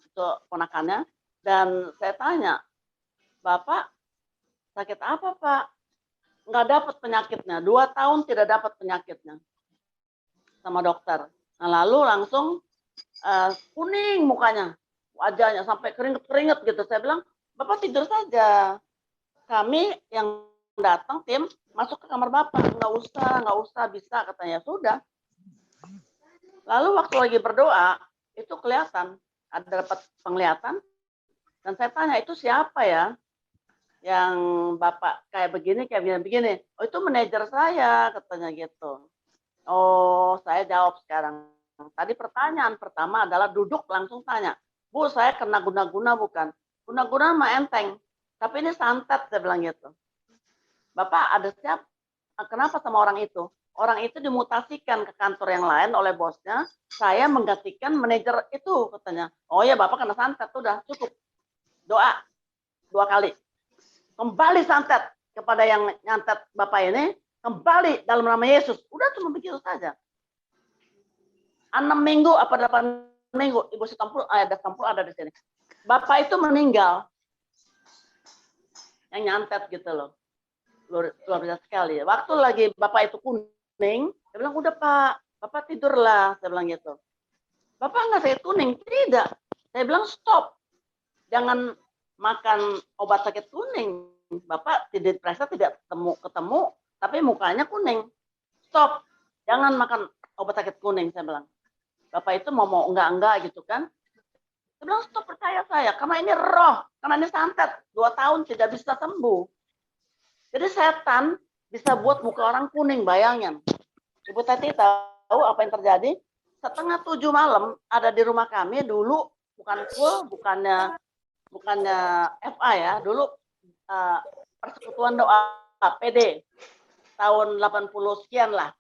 itu ponakannya, dan saya tanya, Bapak, sakit apa Pak? Nggak dapat penyakitnya, 2 tahun tidak dapat penyakitnya sama dokter. Nah, lalu langsung kuning mukanya, wajahnya sampai keringet-keringet gitu. Saya bilang, Bapak tidur saja. Kami yang datang tim masuk ke kamar Bapak, nggak usah, bisa katanya. Sudah. Lalu waktu lagi berdoa, itu kelihatan, ada dapat penglihatan, dan saya tanya, itu siapa ya? Yang Bapak kayak begini. Oh, itu manajer saya, katanya gitu. Oh, saya jawab sekarang. Tadi pertanyaan pertama adalah duduk langsung tanya, Bu, saya kena guna-guna bukan? Guna-guna mah enteng, tapi ini santet, saya bilang gitu. Bapak ada siapa? Kenapa sama orang itu? Orang itu dimutasikan ke kantor yang lain oleh bosnya, saya menggantikan manajer itu, katanya. Oh ya, Bapak kena santet, udah cukup. Doa 2 kali. Kembali santet kepada yang nyantet Bapak ini, kembali dalam nama Yesus. Udah cuma begitu saja. 6 minggu apa 8 minggu, Ibu Setampul, ada Setampul ada di sini. Bapak itu meninggal. Yang nyantet gitu loh. Luar biasa sekali. Waktu lagi Bapak itu kuning, saya bilang, udah Pak, Bapak tidurlah, saya bilang gitu. Bapak nggak sakit kuning? Tidak. Saya bilang stop. Jangan makan obat sakit kuning. Bapak tidak periksa, tidak ketemu, tapi mukanya kuning. Stop. Jangan makan obat sakit kuning, saya bilang. Bapak itu mau enggak gitu kan. Saya bilang stop, percaya saya. Karena ini roh, karena ini santet. 2 tahun tidak bisa sembuh. Jadi setan bisa buat muka orang kuning, bayangin. Ibu Teti tahu apa yang terjadi? 6:30 malam ada di rumah kami dulu, bukan full, bukannya FA ya, dulu persekutuan doa PD tahun 80 sekian lah.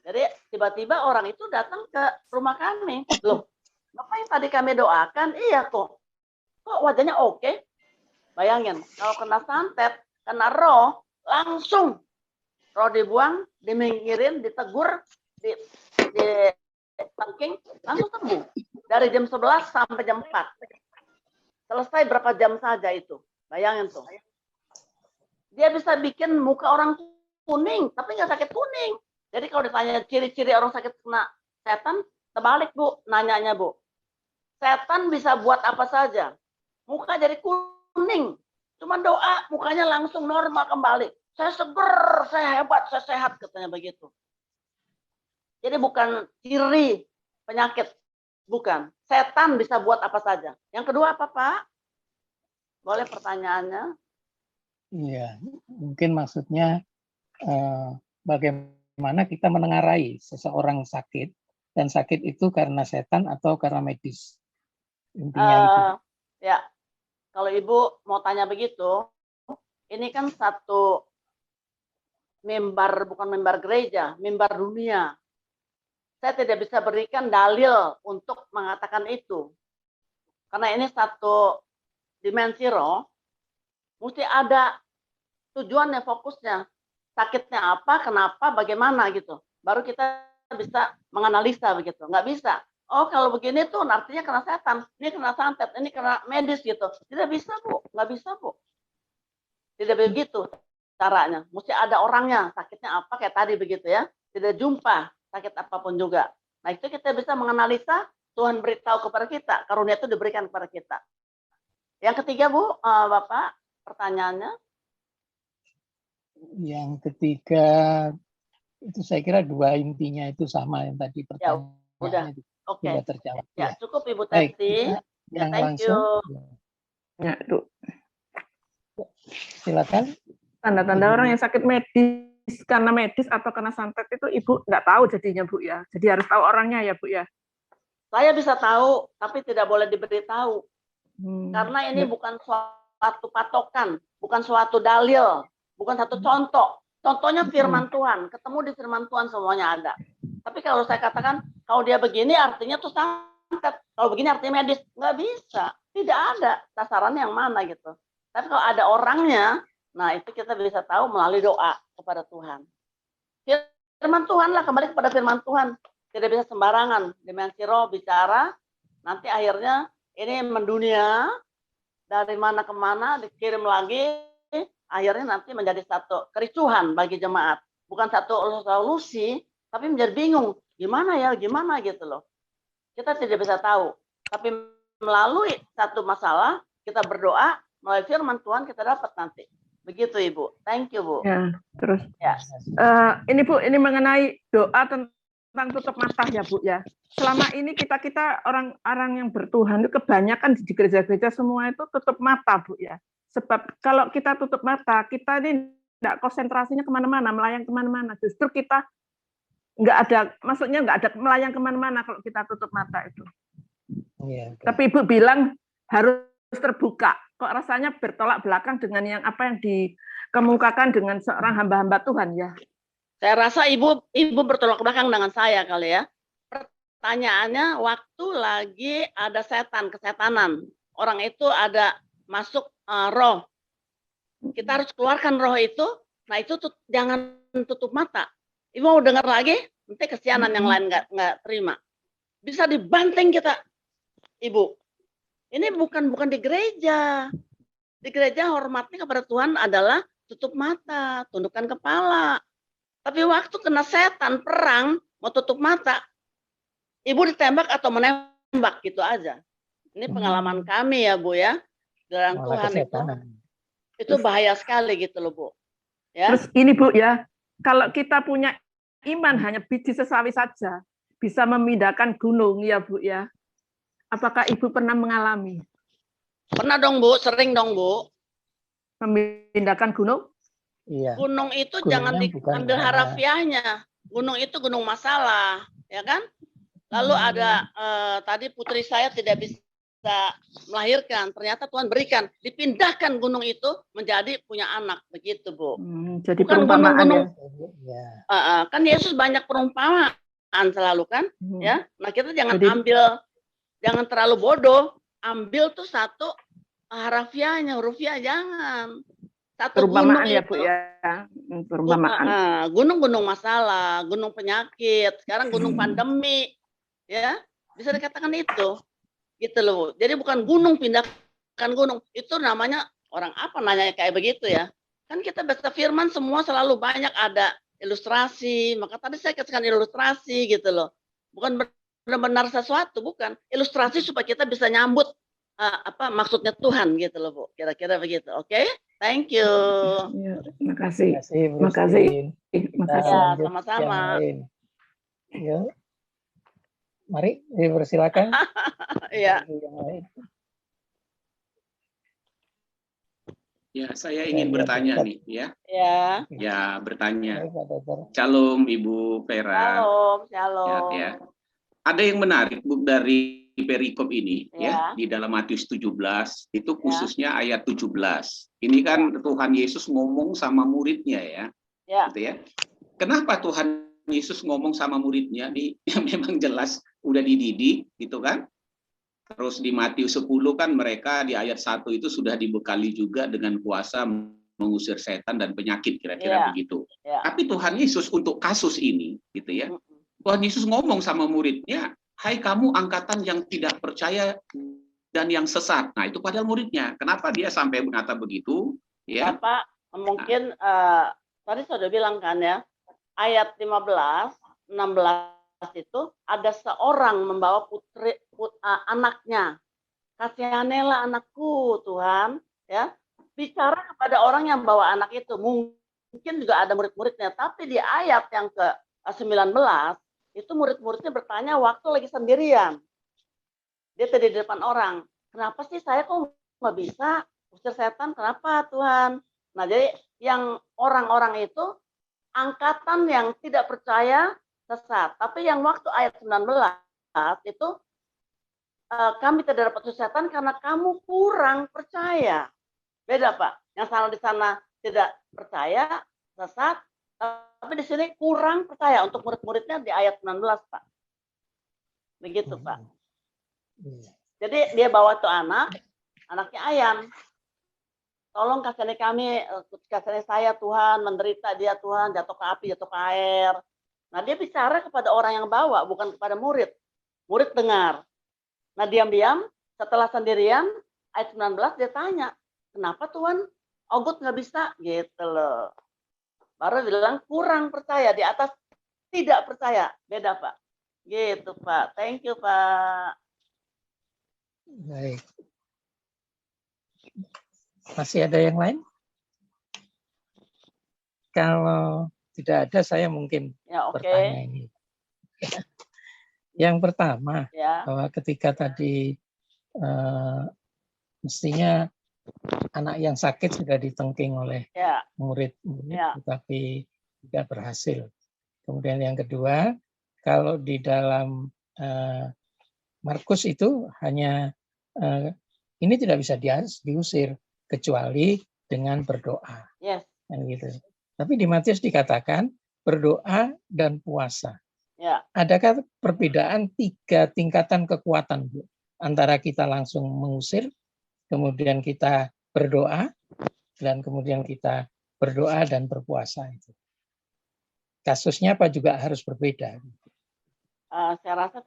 Jadi tiba-tiba orang itu datang ke rumah kami. Loh, Bapak yang tadi kami doakan, iya kok wajahnya oke? Bayangin, kalau kena santet, kena roh, langsung roh dibuang, diminggirin, ditegur, di tangking, langsung sembuh. Dari jam 11 sampai jam 4. Selesai berapa jam saja itu. Bayangin tuh. Dia bisa bikin muka orang kuning, tapi nggak sakit kuning. Jadi kalau ditanya ciri-ciri orang sakit kena setan, terbalik Bu, nanyanya Bu. Setan bisa buat apa saja. Muka jadi kuning. Cuma doa, mukanya langsung normal kembali. Saya seger, saya hebat, saya sehat, katanya begitu. Jadi bukan ciri penyakit. Bukan. Setan bisa buat apa saja. Yang kedua apa, Pak? Boleh pertanyaannya? Iya, mungkin maksudnya bagaimana kita menengarai seseorang sakit, dan sakit itu karena setan atau karena medis. Intinya itu. Ya, kalau Ibu mau tanya begitu, ini kan satu mimbar, bukan mimbar gereja, mimbar dunia. saya tidak bisa berikan dalil untuk mengatakan itu. Karena ini satu dimensi roh, mesti ada tujuannya, fokusnya. Sakitnya apa, kenapa, bagaimana gitu. Baru kita bisa menganalisa begitu. Nggak bisa. Oh kalau begini tuh artinya kena setan, ini kena santet, ini kena medis gitu. Tidak bisa Bu, nggak bisa Bu. Tidak begitu caranya. Mesti ada orangnya, sakitnya apa kayak tadi begitu ya. Tidak jumpa sakit apapun juga. Nah itu kita bisa menganalisa, Tuhan beritahu kepada kita, karunia itu diberikan kepada kita. Yang ketiga Bu, Bapak, pertanyaannya? Yang ketiga itu saya kira dua intinya itu sama yang tadi pertanyaannya. Udah. Oke. Sudah terjawab. Ya, cukup Ibu Baik, Teti. kita Ya, yang thank langsung. you. Ya, itu Silakan. tanda-tanda orang yang sakit medis karena medis atau karena santet itu Ibu nggak tahu jadinya Bu ya. Jadi harus tahu orangnya ya Bu ya. Saya bisa tahu, tapi tidak boleh diberitahu. Karena ini bukan suatu patokan, bukan suatu dalil, bukan satu contoh. Contohnya firman Tuhan, ketemu di firman Tuhan semuanya ada. Tapi kalau saya katakan, kalau dia begini artinya tuh santet, kalau begini artinya medis, nggak bisa. Tidak ada sasaran yang mana gitu. Tapi kalau ada orangnya, nah itu kita bisa tahu melalui doa kepada Tuhan. Firman Tuhan lah, kembali kepada firman Tuhan. Tidak bisa sembarangan, dimensi roh bicara, nanti akhirnya ini mendunia, dari mana ke mana, dikirim lagi, akhirnya nanti menjadi satu kericuhan bagi jemaat. Bukan satu solusi, tapi menjadi bingung. Gimana gitu loh. Kita tidak bisa tahu. Tapi melalui satu masalah, kita berdoa, melalui firman Tuhan kita dapat nanti. Begitu Ibu. Thank you Bu. Ya, terus Ya. Ini Bu, ini mengenai doa tentang tutup mata ya Bu ya. Selama ini kita orang-orang yang bertuhan itu kebanyakan di gereja-gereja semua itu tutup mata Bu ya. Sebab kalau kita tutup mata, kita ini nggak konsentrasinya kemana-mana, melayang kemana-mana. Justru kita nggak ada, maksudnya nggak ada melayang kemana-mana kalau kita tutup mata itu. Ya, Tapi Ibu bilang harus terbuka. Kok rasanya bertolak belakang dengan yang apa yang dikemukakan dengan seorang hamba-hamba Tuhan ya? Saya rasa Ibu bertolak belakang dengan saya kali ya. Pertanyaannya, waktu lagi ada kesetanan. Orang itu ada masuk roh. Kita harus keluarkan roh itu. Nah itu jangan tutup mata. Ibu mau dengar lagi? Nanti kesianan yang lain nggak terima. Bisa dibanting kita, Ibu. Ini bukan di gereja. Di gereja hormatnya kepada Tuhan adalah tutup mata, tundukkan kepala. Tapi waktu kena setan, perang, mau tutup mata, Ibu ditembak atau menembak gitu aja. Ini pengalaman kami ya Bu ya. Dalam Tuhan itu bahaya sekali gitu loh Bu. Ya. Terus ini Bu ya, kalau kita punya iman hanya biji sesawi saja, bisa memindahkan gunung ya Bu ya. Apakah Ibu pernah mengalami? Pernah dong Bu, sering dong Bu. Memindahkan gunung? Iya. Gunung itu Gunungnya jangan diambil harafiahnya. Gunung itu gunung masalah, ya kan? Lalu ada tadi putri saya tidak bisa melahirkan, ternyata Tuhan berikan, dipindahkan gunung itu menjadi punya anak, begitu Bu. Jadi bukan perumpamaan gunung-gunung. Ya. Kan Yesus banyak perumpamaan selalu kan, ya. Nah kita jangan jangan terlalu bodoh, ambil tuh satu harafiahnya, hurufnya jangan. Satu perumpamaan gunung ya itu, Bu ya, perumpamaan. Gunung-gunung masalah, gunung penyakit, sekarang gunung pandemi, ya bisa dikatakan itu, gitu loh. Jadi bukan gunung pindahkan gunung, itu namanya orang apa nanya kayak begitu ya? Kan kita baca firman semua selalu banyak ada ilustrasi, maka tadi saya katakan ilustrasi gitu loh, bukan benar-benar sesuatu, bukan ilustrasi supaya kita bisa nyambut apa maksudnya Tuhan gitu loh Bu, kira-kira begitu, oke? Thank you. Ya, terima kasih. Terima kasih. Terima kasih. Ya, sama-sama. Yuk. Mari, dipersilakan. Iya. Ya, saya ingin bertanya nih, ya. Ya. Ya, bertanya. Shalom, Ibu Vera. Shalom. Ya. Ada yang menarik Bu dari perikop ini, ya, di dalam Matius 17, itu khususnya ayat 17. Ini kan Tuhan Yesus ngomong sama muridnya ya. Gitu ya. Kenapa Tuhan Yesus ngomong sama muridnya di yang memang jelas udah dididik gitu kan. Terus di Matius 10 kan mereka di ayat 1 itu sudah dibekali juga dengan kuasa mengusir setan dan penyakit, kira-kira begitu. Tapi Tuhan Yesus untuk kasus ini gitu ya. Tuhan Yesus ngomong sama muridnya, "Hai kamu angkatan yang tidak percaya dan yang sesat." Nah, itu padahal muridnya. Kenapa dia sampai berkata begitu? Ya. Bapak, mungkin tadi sudah bilang kan ya, ayat 15, 16 itu ada seorang membawa anaknya. Kasihanilah anakku, Tuhan, ya. Bicara kepada orang yang bawa anak itu. Mungkin juga ada murid-muridnya, tapi di ayat yang ke-19 itu murid-muridnya bertanya waktu lagi sendirian. Dia tadi di depan orang. Kenapa sih saya kok nggak bisa usir setan? Kenapa, Tuhan? Nah, jadi yang orang-orang itu angkatan yang tidak percaya sesat. Tapi yang waktu ayat 19 itu kami tidak dapat usir setan karena kamu kurang percaya. Beda, Pak. Yang salah di sana tidak percaya, sesat, tapi di sini kurang percaya untuk murid-muridnya di ayat 19, Pak. Begitu, Pak. Jadi dia bawa tuh anaknya Ayan. Tolong kasihani kami, kasihani saya Tuhan, menderita dia Tuhan, jatuh ke api, jatuh ke air. Nah, dia bicara kepada orang yang bawa, bukan kepada murid. Murid dengar. Nah, diam-diam, setelah sendirian, ayat 19 dia tanya, kenapa Tuhan? Ogut nggak bisa? Gitu loh. Baru bilang kurang percaya, di atas tidak percaya. Beda, Pak. Gitu, Pak. Thank you, Pak. Baik. Masih ada yang lain? Kalau tidak ada, saya mungkin bertanya ini. Yang pertama, bahwa ketika tadi mestinya anak yang sakit sudah ditengking oleh murid, tetapi tidak berhasil. Kemudian yang kedua, kalau di dalam Markus itu hanya ini tidak bisa diusir kecuali dengan berdoa. Kan gitu. Tapi di Matius dikatakan berdoa dan puasa. Adakah perbedaan 3 tingkatan kekuatan, Bu? Antara kita langsung mengusir, kemudian kita berdoa, dan kemudian kita berdoa dan berpuasa itu. Kasusnya apa juga harus berbeda? Saya rasa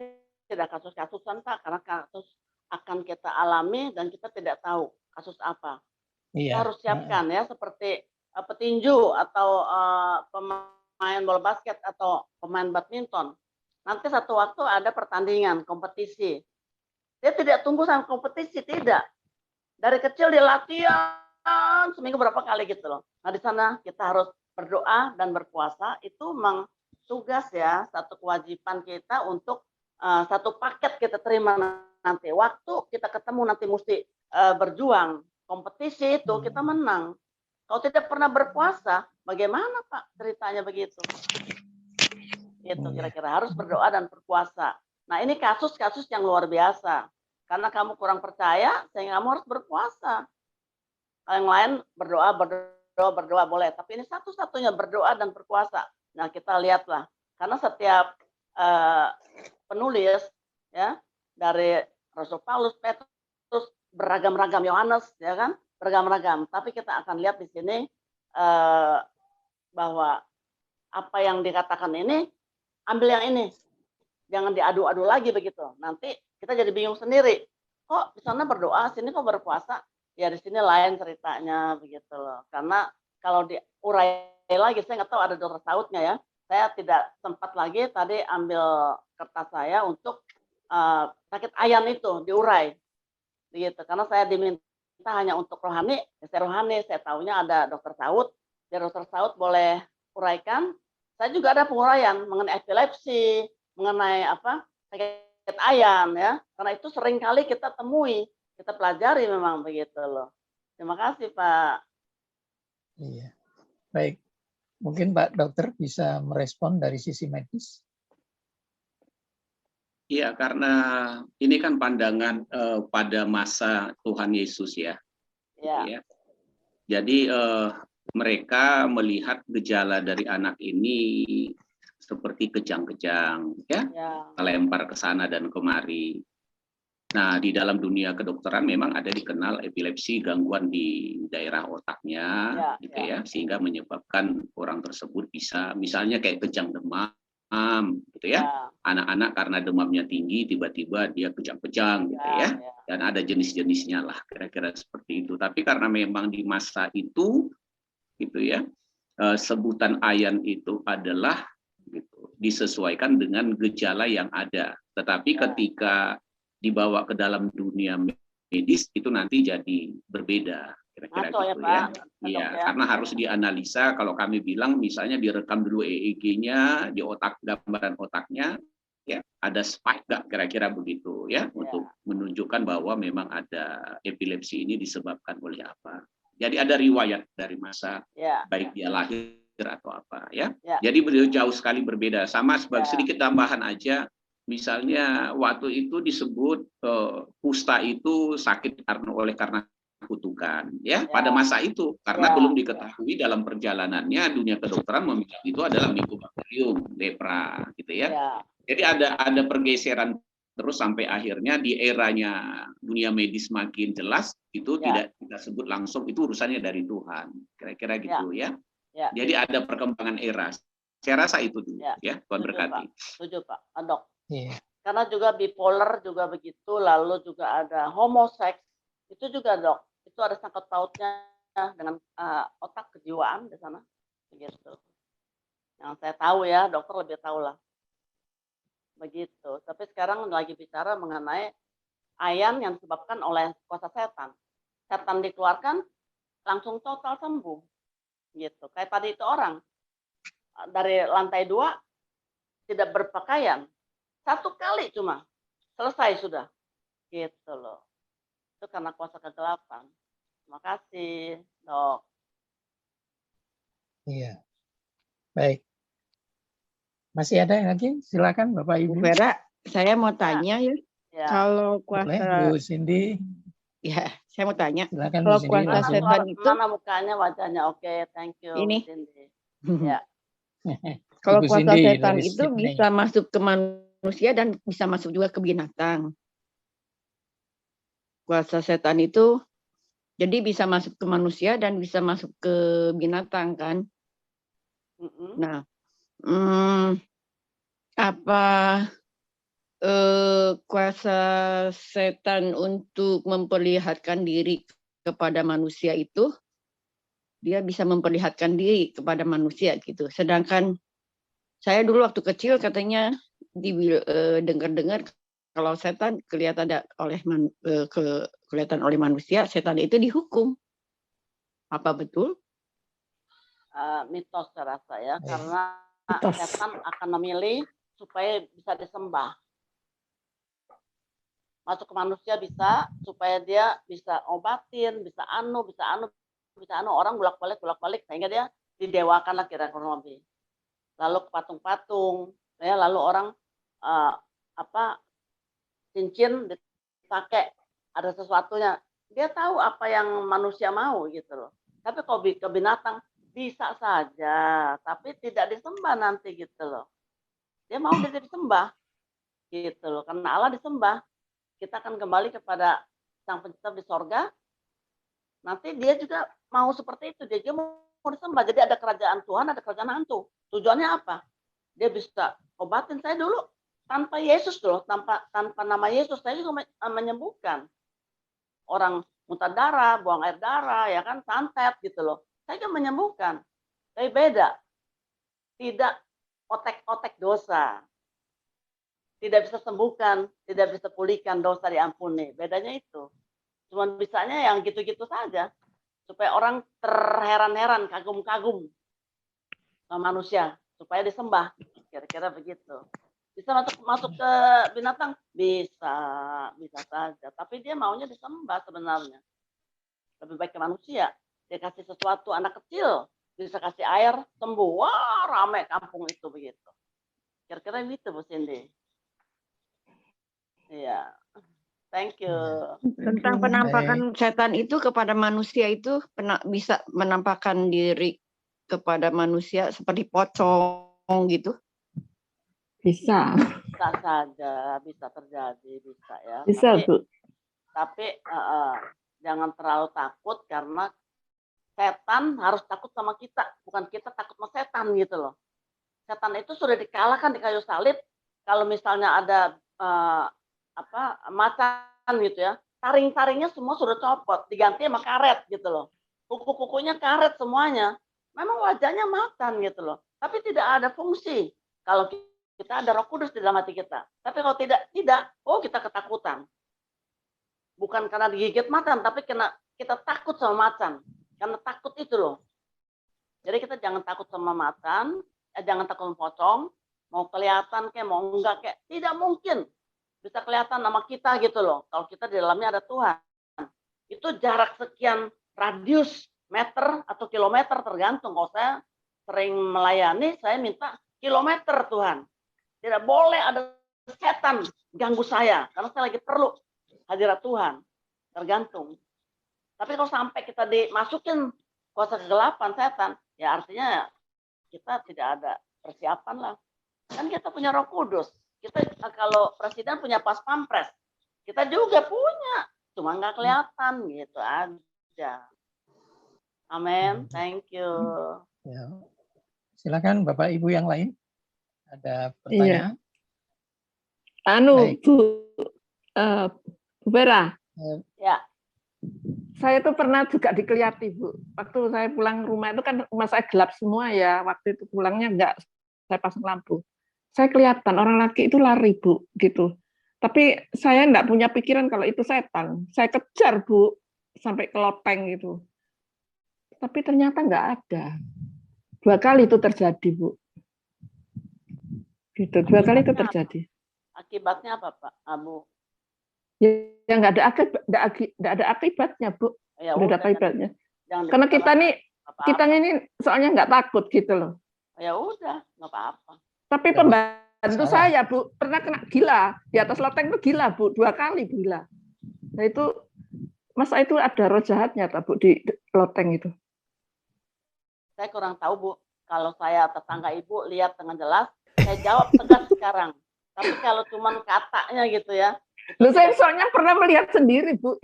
tidak kasus-kasusan, Pak, karena kasus akan kita alami dan kita tidak tahu kasus apa. Kita harus siapkan ya, seperti petinju atau pemain bola basket atau pemain badminton. Nanti satu waktu ada pertandingan, kompetisi. Dia tidak tunggu sampai kompetisi, tidak. Dari kecil dia latihan seminggu berapa kali gitu loh. Nah, di sana kita harus berdoa dan berpuasa. Itu memang tugas ya, satu kewajiban kita untuk satu paket kita terima nanti. Waktu kita ketemu nanti mesti berjuang. Kompetisi itu kita menang. Kalau tidak pernah berpuasa, bagaimana Pak ceritanya begitu? Itu kira-kira harus berdoa dan berpuasa. Nah, ini kasus-kasus yang luar biasa. Karena kamu kurang percaya, sehingga kamu harus berpuasa. Yang lain berdoa boleh. Tapi ini satu-satunya berdoa dan berpuasa. Nah, kita lihatlah. Karena setiap penulis ya dari Rasul Paulus, Petrus, beragam-ragam, Yohanes, ya kan, beragam-ragam. Tapi kita akan lihat di sini bahwa apa yang dikatakan ini, ambil yang ini, jangan diadu-adu lagi begitu. Nanti kita jadi bingung sendiri. Kok di sana berdoa, sini kok berpuasa? Ya di sini lain ceritanya begitu loh. Karena kalau diurai lagi, saya nggak tahu ada dokter sautnya ya. Saya tidak sempat lagi tadi ambil kertas saya untuk sakit ayan itu diurai. Begitu, karena saya diminta hanya untuk rohani, saya rohani, saya tahunya ada dokter saut, ya dokter saut boleh uraikan. Saya juga ada penguraian mengenai epilepsi, mengenai apa sakit ayan ya, karena itu sering kali kita temui, kita pelajari memang begitu loh. Terima kasih Pak. Iya, baik. Mungkin Pak Dokter bisa merespon dari sisi medis. Iya, karena ini kan pandangan pada masa Tuhan Yesus ya. Ya. Jadi mereka melihat gejala dari anak ini seperti kejang-kejang, ya, Ya. melempar ke sana dan kemari. Nah, di dalam dunia kedokteran memang ada dikenal epilepsi, gangguan di daerah otaknya, Ya, gitu ya, sehingga menyebabkan orang tersebut bisa, misalnya kayak kejang demam, gitu ya. Ya. Anak-anak karena demamnya tinggi, tiba-tiba dia kejang-kejang, gitu ya. Ya. Dan ada jenis-jenisnya lah, kira-kira seperti itu. Tapi karena memang di masa itu, gitu ya, sebutan ayan itu adalah gitu, disesuaikan dengan gejala yang ada. Tetapi ketika dibawa ke dalam dunia medis itu nanti jadi berbeda, kira-kira Ngaco ya, gitu Pak. ya. Dok, Iya, ya. karena harus dianalisa. Kalau kami bilang misalnya direkam dulu EEG-nya di otak, gambaran otaknya, ya ada spike nggak, kira-kira begitu ya, untuk menunjukkan bahwa memang ada epilepsi ini disebabkan oleh apa. Jadi ada riwayat dari masa, baik dia lahir atau apa ya. Jadi beliau jauh sekali berbeda. Sama sebagai sedikit tambahan aja, misalnya waktu itu disebut kusta itu sakit karena kutukan ya, pada masa itu karena belum diketahui dalam perjalanannya dunia kedokteran memilih itu adalah Mycobacterium lepra gitu ya. Jadi ada pergeseran terus sampai akhirnya di eranya dunia medis makin jelas itu tidak kita sebut langsung itu urusannya dari Tuhan, kira-kira gitu ya. Jadi ada perkembangan era. Saya rasa itu dulu ya. Tuhan berkati. Setuju Pak, Dok. Karena juga bipolar juga begitu, lalu juga ada homoseks itu juga Dok. Itu ada sangkut pautnya dengan otak kejiwaan di sana, begitu. Yang saya tahu ya, dokter lebih tahu lah. Begitu. Tapi sekarang lagi bicara mengenai ayan yang disebabkan oleh kuasa setan. Setan dikeluarkan langsung total sembuh. Gitu. Kayak tadi itu orang dari lantai 2 tidak berpakaian. 1 kali cuma selesai sudah. Gitu loh. Itu karena kuasa kegelapan. Terima kasih, Dok. Iya. Baik. Masih ada lagi? Silakan Bapak Ibu. Bu Vera, saya mau tanya ya. Kalau kuasa Bu Cindy. Ya, saya mau tanya. Silakan kalau Bu Cindy. Kuasa setan itu mana mukanya, wajahnya. Oke, thank you. Ini. Ya. Kalau Bu kuasa Cindy setan dari itu Sydney. bisa masuk ke manusia dan bisa masuk juga ke binatang. Kuasa setan itu jadi bisa masuk ke manusia dan bisa masuk ke binatang kan. Nah, apa kuasa setan untuk memperlihatkan diri kepada manusia itu dia bisa memperlihatkan diri kepada manusia gitu. Sedangkan saya dulu waktu kecil katanya dengar-dengar kalau setan kelihatan oleh manusia, setan itu dihukum. Apa betul? Mitos saya rasa ya, karena setan akan memilih supaya bisa disembah. Masuk ke manusia bisa supaya dia bisa obatin, bisa orang bolak-balik sehingga dia didewakan lah kira-kira lebih. Lalu ke patung-patung, ya, lalu orang cincin dipakai ada sesuatunya. Dia tahu apa yang manusia mau gitu loh. Tapi kalau ke binatang bisa saja, tapi tidak disembah nanti gitu loh. Dia mau dia disembah gitu loh. Karena Allah disembah, kita akan kembali kepada Sang Pencipta di sorga. Nanti dia juga mau seperti itu, dia juga mau disembah. Jadi ada kerajaan Tuhan, ada kerajaan hantu. Tujuannya apa? Dia bisa obatin saya dulu tanpa Yesus loh, tanpa nama Yesus saya juga menyembuhkan. Orang muntah darah, buang air darah, ya kan, santet gitu loh. Saya juga menyembuhkan. Tapi beda. Tidak otek-otek dosa. Tidak bisa sembuhkan, tidak bisa pulihkan dosa diampuni. Bedanya itu. Cuman bisanya yang gitu-gitu saja. Supaya orang terheran-heran, kagum-kagum sama manusia. Supaya disembah. Kira-kira begitu. Bisa masuk ke binatang? Bisa saja. Tapi dia maunya disembah sebenarnya. Lebih baik ke manusia. Dia kasih sesuatu, anak kecil bisa kasih air, sembuh. Wah, ramai kampung itu begitu. Kira-kira gitu Bu Cindy. Iya. Thank you. Tentang penampakan setan itu kepada manusia itu bisa menampakkan diri kepada manusia seperti pocong gitu. Bisa. Bisa saja, bisa terjadi, bisa ya. Bisa, Bu. Tapi jangan terlalu takut karena setan harus takut sama kita, bukan kita takut sama setan gitu loh. Setan itu sudah dikalahkan di kayu salib. Kalau misalnya ada macan gitu ya, taring-taringnya semua sudah copot, diganti sama karet gitu loh. Kuku-kukunya karet semuanya. Memang wajahnya macan gitu loh, tapi tidak ada fungsi. Kalau kita ada Roh Kudus di dalam hati kita. Tapi kalau tidak, kita ketakutan. Bukan karena digigit macan, tapi karena kita takut sama macan. Karena takut itu loh. Jadi kita jangan takut sama macan, jangan takut sama pocong, mau kelihatan kayak mau enggak kayak tidak mungkin bisa kelihatan nama kita gitu loh. Kalau kita di dalamnya ada Tuhan. Itu jarak sekian radius meter atau kilometer tergantung. Kalau saya sering melayani, saya minta kilometer Tuhan. Tidak boleh ada setan ganggu saya karena saya lagi perlu hadirat Tuhan. Tergantung. Tapi kalau sampai kita dimasukin kuasa kegelapan setan, ya artinya kita tidak ada persiapan lah. Kan kita punya Roh Kudus. Kita kalau presiden punya pas pampres, kita juga punya, cuma nggak kelihatan gitu aja. Amin. Thank you. Ya. Silakan Bapak Ibu yang lain. Ada pertanyaan? Anu, Bu Vera. Ya. Saya tuh pernah juga dikelihati, Bu. Waktu saya pulang rumah itu kan rumah saya gelap semua ya. Waktu itu pulangnya enggak saya pasang lampu. Saya kelihatan orang laki itu lari, Bu, gitu. Tapi saya enggak punya pikiran kalau itu setan. Saya kejar, Bu, sampai ke loteng gitu. Tapi ternyata enggak ada. 2 kali itu terjadi, Bu. Gitu, 2 kali itu terjadi. Akibatnya apa, Pak Abu? Ya nggak ada akibatnya, Bu. Ya, nggak ada akibatnya. Jangan Karena kita ini soalnya nggak takut gitu loh. Ya udah, nggak apa-apa. Tapi pembantu saya, Bu, pernah kena gila di atas loteng itu gila, Bu, 2 kali gila. Nah itu masa itu ada roh jahatnya, Bu, di loteng itu? Saya kurang tahu, Bu. Kalau saya tetangga Ibu lihat dengan jelas, saya jawab tegas sekarang. Tapi kalau cuma katanya gitu ya. Loh, saya soalnya pernah melihat sendiri, Bu.